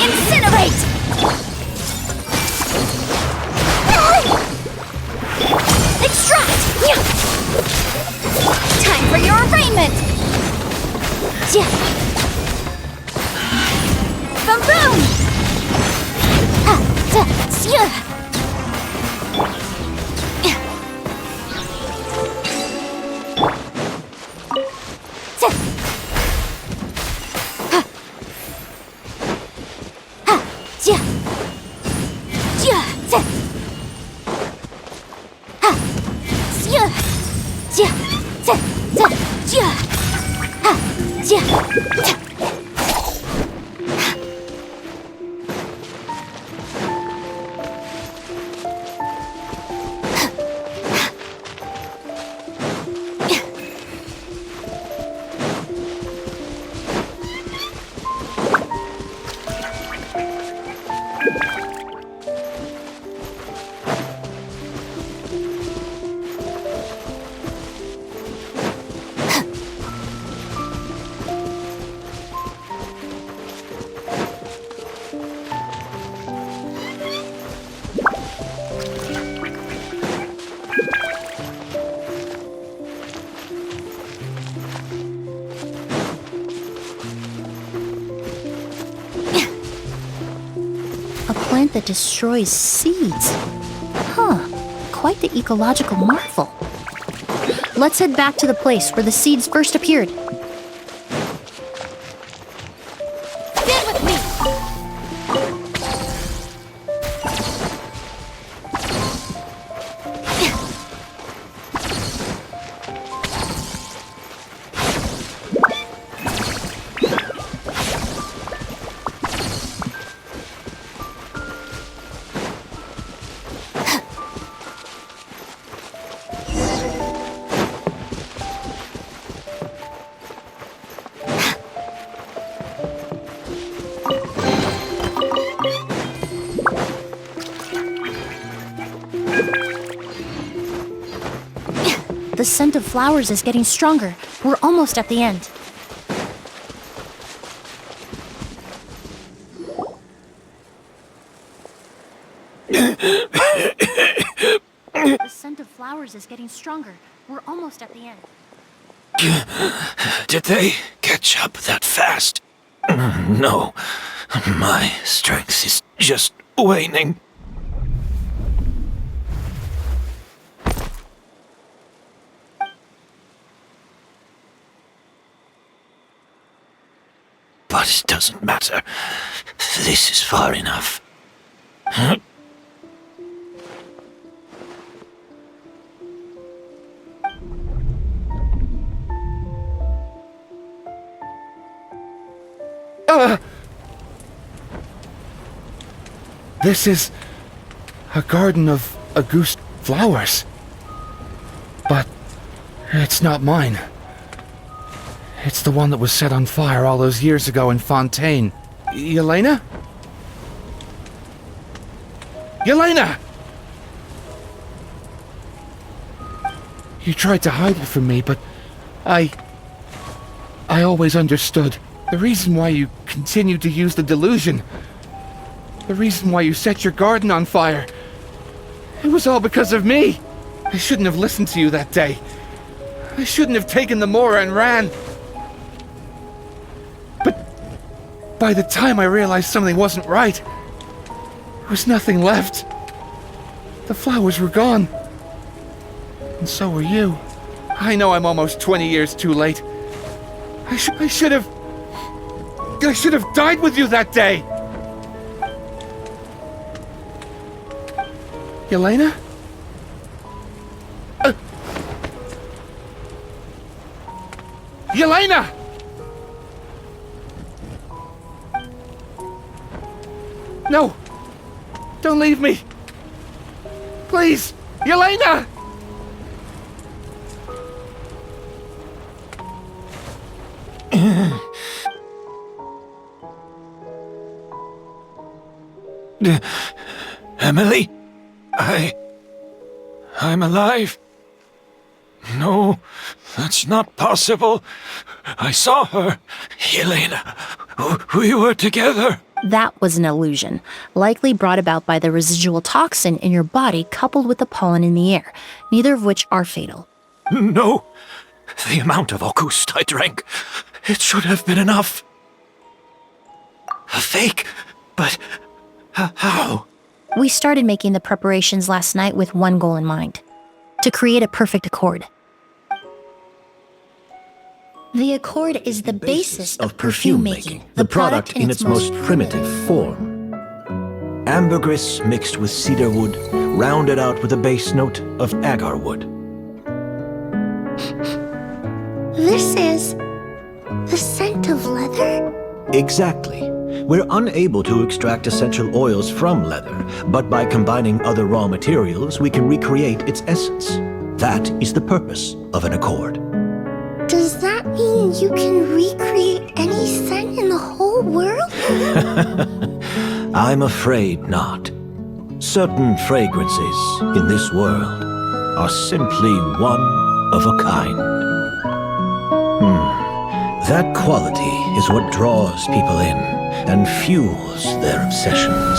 Incinerate! Extract! Time for your arraignment! Boom boom!
That destroys seeds. Quite the ecological marvel. Let's head back to the place where the seeds first appeared.
Stand with me!
The scent of flowers is getting stronger. We're almost at the end. The scent of flowers is getting stronger. We're almost at the end.
Did they catch up that fast? No. My strength is just waning. But it doesn't matter. This is far enough.
This is a garden of Auguste flowers. But it's not mine. It's the one that was set on fire all those years ago in Fontaine. Yelena? Yelena! You tried to hide it from me, but I always understood. The reason why you continued to use the delusion, the reason why you set your garden on fire, it was all because of me. I shouldn't have listened to you that day. I shouldn't have taken the Mora and ran. But by the time I realized something wasn't right, there was nothing left. The flowers were gone. And so were you. I know I'm almost 20 years too late. I should have died with you that day! Yelena? Yelena! No! Don't leave me! Please! Yelena!
Emilie? I'm alive. No, that's not possible. I saw her. Yelena, we were together.
That was an illusion, likely brought about by the residual toxin in your body coupled with the pollen in the air, neither of which are fatal.
No, the amount of Auguste I drank, it should have been enough. A fake? But how?
We started making the preparations last night with one goal in mind: to create a perfect accord. The accord is the basis of perfume making,
the product in its most primitive form. Ambergris mixed with cedar wood, rounded out with a base note of agar wood.
This is the scent of leather?
Exactly. We're unable to extract essential oils from leather, but by combining other raw materials, we can recreate its essence. That is the purpose of an accord.
Does that mean you can recreate any scent in the whole world?
I'm afraid not. Certain fragrances in this world are simply one of a kind. That quality is what draws people in and fuels their obsessions.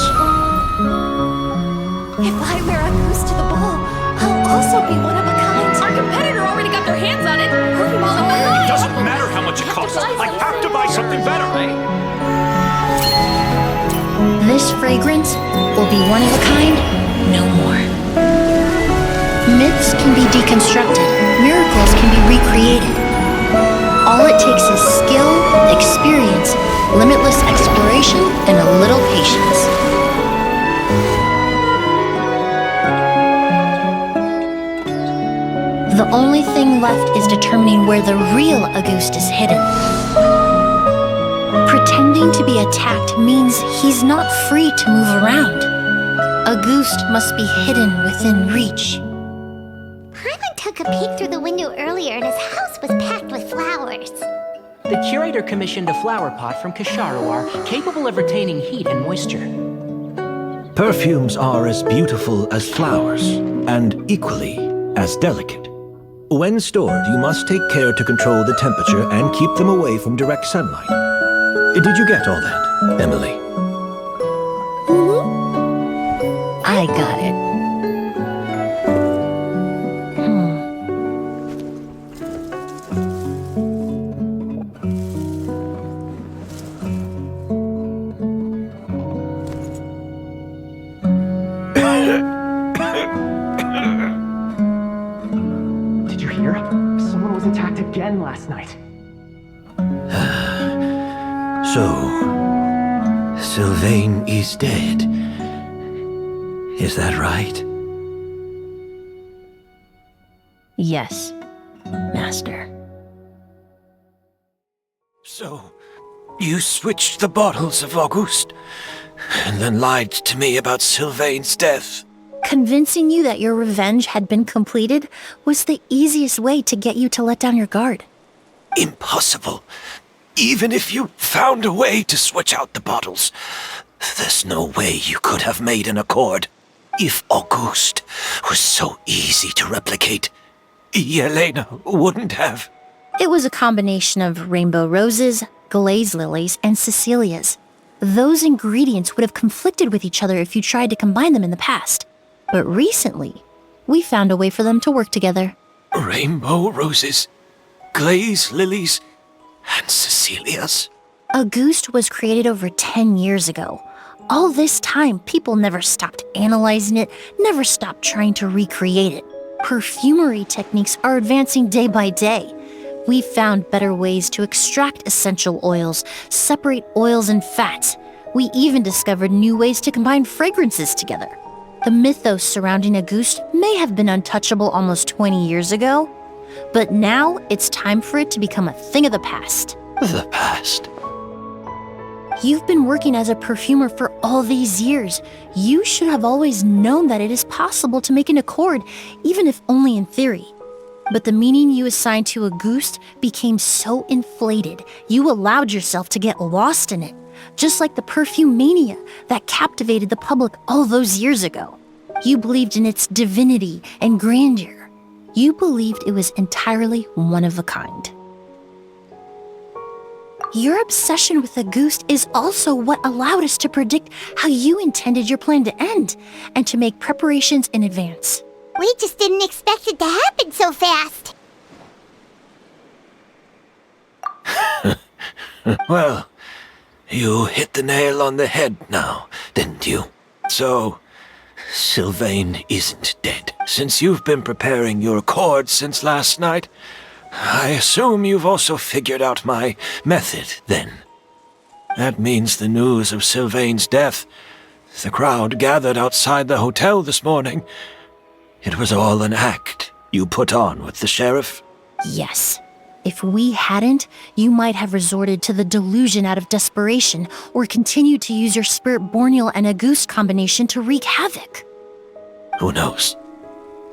If I wear a goose to the ball, I'll also be one of a kind.
Our competitor already got their hands on it.
It doesn't matter how much it costs. I have to buy something better.
This fragrance will be one of a kind, no more. Myths can be deconstructed, miracles can be recreated. All it takes is skill, experience, limitless exploration, and a little patience. The only thing left is determining where the real Auguste is hidden. Pretending to be attacked means he's not free to move around. Auguste must be hidden within reach.
Paimon took a peek through the window earlier and his house was packed with flowers.
The curator commissioned a flower pot from Kasharawar, capable of retaining heat and moisture.
Perfumes are as beautiful as flowers, and equally as delicate. When stored, you must take care to control the temperature and keep them away from direct sunlight. Did you get all that, Emilie?
I
I got it.
Did you hear? Someone was attacked again last night.
So, Sylvain is dead. Is that right?
Yes, Master.
So, you switched the bottles of Auguste, and then lied to me about Sylvain's death.
Convincing you that your revenge had been completed was the easiest way to get you to let down your guard.
Impossible. Even if you found a way to switch out the bottles, there's no way you could have made an accord. If Auguste was so easy to replicate, Yelena wouldn't have.
It was a combination of rainbow roses, glaze lilies, and Cecilias. Those ingredients would have conflicted with each other if you tried to combine them in the past. But recently, we found a way for them to work together.
Rainbow roses, glaze lilies, and Cecilias.
Auguste was created over 10 years ago. All this time, people never stopped analyzing it, never stopped trying to recreate it. Perfumery techniques are advancing day by day. We found better ways to extract essential oils, separate oils and fats. We even discovered new ways to combine fragrances together. The mythos surrounding Auguste may have been untouchable almost 20 years ago, but now it's time for it to become a thing of the past.
The past?
You've been working as a perfumer for all these years. You should have always known that it is possible to make an accord, even if only in theory. But the meaning you assigned to Auguste became so inflated, you allowed yourself to get lost in it, just like the perfume mania that captivated the public all those years ago. You believed in its divinity and grandeur. You believed it was entirely one of a kind. Your obsession with Auguste is also what allowed us to predict how you intended your plan to end, and to make preparations in advance.
We just didn't expect it to happen so fast.
Well, you hit the nail on the head now, didn't you? So, Sylvain isn't dead. Since you've been preparing your accord since last night, I assume you've also figured out my method, then. That means the news of Sylvain's death, the crowd gathered outside the hotel this morning, it was all an act you put on with the sheriff?
Yes. If we hadn't, you might have resorted to the delusion out of desperation, or continued to use your Spirit Borneal and Auguste combination to wreak havoc.
Who knows?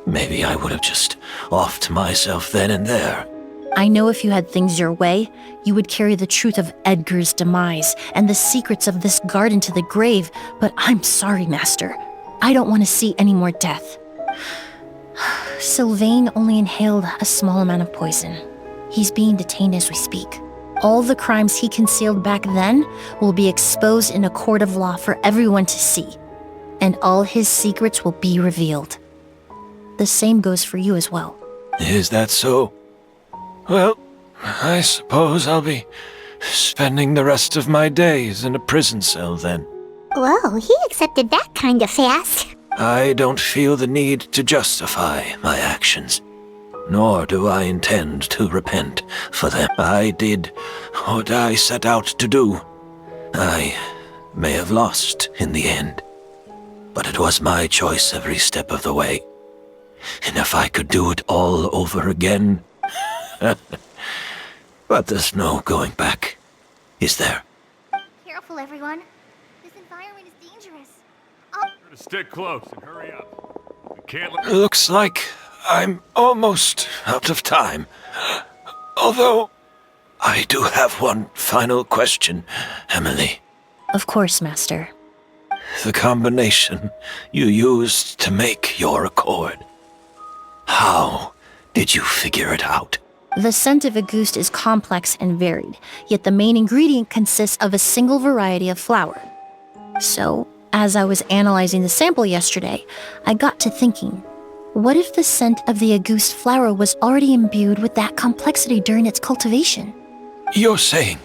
Maybe I would have just offed myself then and there.
I know if you had things your way, you would carry the truth of Edgar's demise and the secrets of this garden to the grave, but I'm sorry, Master. I don't want to see any more death. Sylvain only inhaled a small amount of poison. He's being detained as we speak. All the crimes he concealed back then will be exposed in a court of law for everyone to see, and all his secrets will be revealed. The same goes for you as well.
Is that so? Well, I suppose I'll be spending the rest of my days in a prison cell then.
Whoa, he accepted that kind of fast.
I don't feel the need to justify my actions, nor do I intend to repent for them. I did what I set out to do. I may have lost in the end, but it was my choice every step of the way. And if I could do it all over again... But there's no going back, is there?
Careful, everyone. This environment is dangerous.
Stick close and hurry up. We can't let...
Looks like I'm almost out of time. Although, I do have one final question, Emilie.
Of course, Master.
The combination you used to make your accord. How did you figure it out?
The scent of Auguste is complex and varied, yet the main ingredient consists of a single variety of flower. So, As I was analyzing the sample yesterday, I got to thinking, what if the scent of the Auguste flower was already imbued with that complexity during its cultivation?
You're saying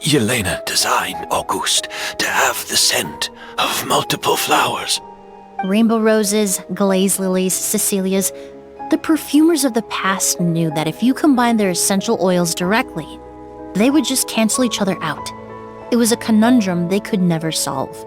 Yelena designed Auguste to have the scent of multiple flowers?
Rainbow roses, glaze lilies, Cecilias. The perfumers of the past knew that if you combined their essential oils directly, they would just cancel each other out. It was a conundrum they could never solve.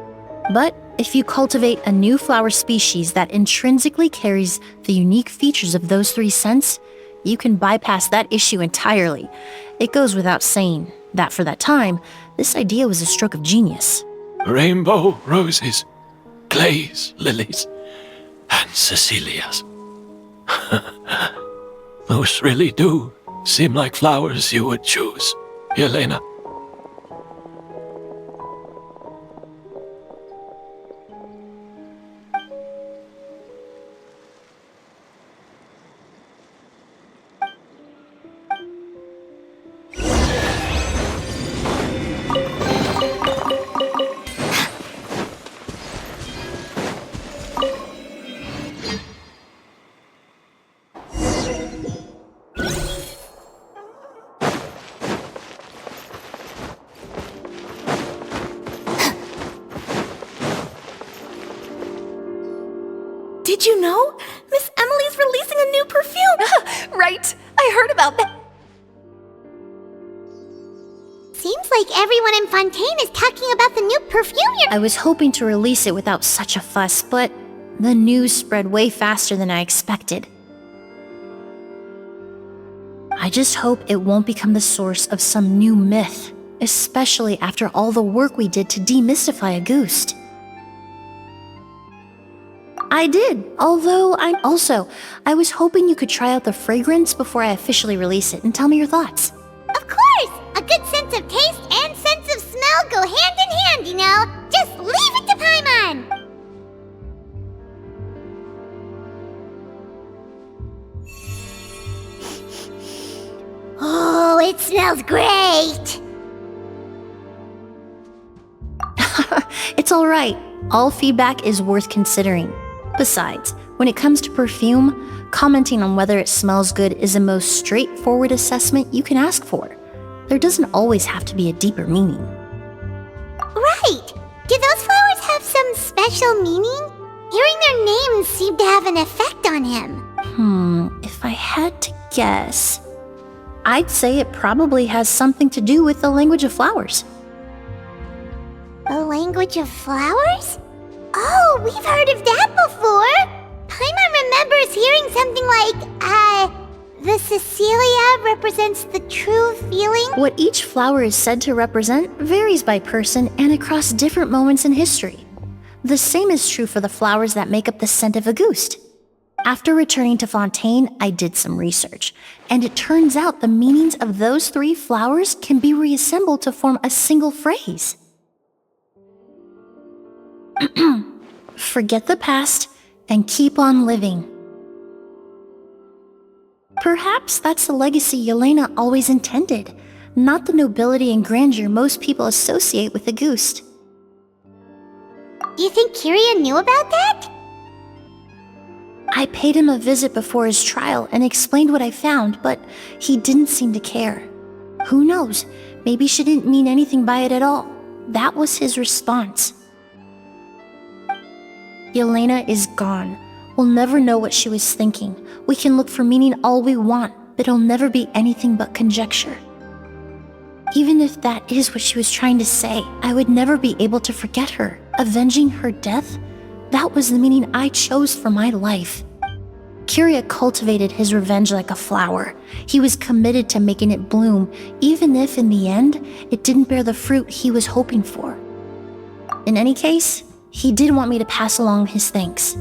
But if you cultivate a new flower species that intrinsically carries the unique features of those three scents, you can bypass that issue entirely. It goes without saying that for that time, this idea was a stroke of genius.
Rainbow roses, glaze lilies, and Cecilias. Those really do seem like flowers you would choose, Yelena.
Did you know? Miss Emilie's releasing a new perfume! Right, I heard about that.
Seems like everyone in Fontaine is talking about the new perfume
I was hoping to release it without such a fuss, but the news spread way faster than I expected. I just hope it won't become the source of some new myth, especially after all the work we did to demystify Auguste. I did, although I was hoping you could try out the fragrance before I officially release it and tell me your thoughts.
Of course! A good sense of taste and sense of smell go hand in hand, you know? Just leave it to Paimon! Oh, it smells great!
It's alright. All feedback is worth considering. Besides, when it comes to perfume, commenting on whether it smells good is the most straightforward assessment you can ask for. There doesn't always have to be a deeper meaning.
Right! Do those flowers have some special meaning? Hearing their names seemed to have an effect on him.
If I had to guess, I'd say it probably has something to do with the language of flowers.
The language of flowers? Oh, we've heard of that before! Paimon remembers hearing something like, the Cecilia represents the true feeling?
What each flower is said to represent varies by person and across different moments in history. The same is true for the flowers that make up the scent of Auguste. After returning to Fontaine, I did some research, and it turns out the meanings of those three flowers can be reassembled to form a single phrase. Forget the past and keep on living. Perhaps that's the legacy Yelena always intended, not the nobility and grandeur most people associate with Auguste.
You think Kyria knew about that?
I paid him a visit before his trial and explained what I found, but he didn't seem to care. Who knows? Maybe she didn't mean anything by it at all. That was his response. Yelena is gone. We'll never know what she was thinking. We can look for meaning all we want, but it'll never be anything but conjecture. Even if that is what she was trying to say, I would never be able to forget her. Avenging her death? That was the meaning I chose for my life. Kyria cultivated his revenge like a flower. He was committed to making it bloom, even if in the end, it didn't bear the fruit he was hoping for. In any case, he did want me to pass along his thanks.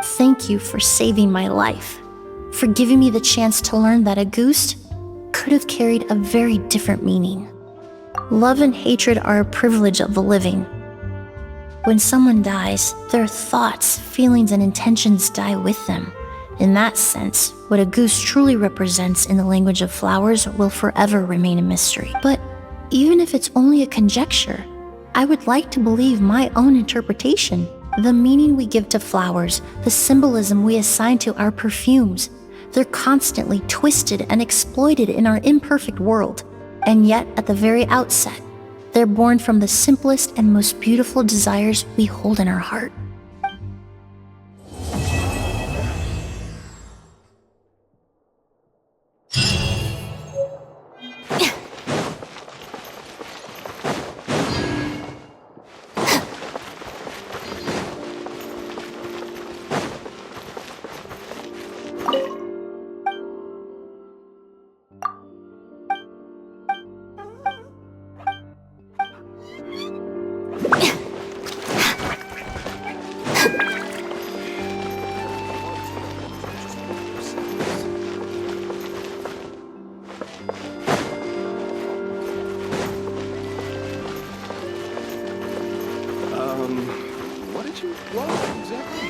Thank you for saving my life, for giving me the chance to learn that Auguste could have carried a very different meaning. Love and hatred are a privilege of the living. When someone dies, their thoughts, feelings, and intentions die with them. In that sense, what Auguste truly represents in the language of flowers will forever remain a mystery. But even if it's only a conjecture, I would like to believe my own interpretation. The meaning we give to flowers, the symbolism we assign to our perfumes, they're constantly twisted and exploited in our imperfect world. And yet, at the very outset, they're born from the simplest and most beautiful desires we hold in our heart.
What did you want exactly?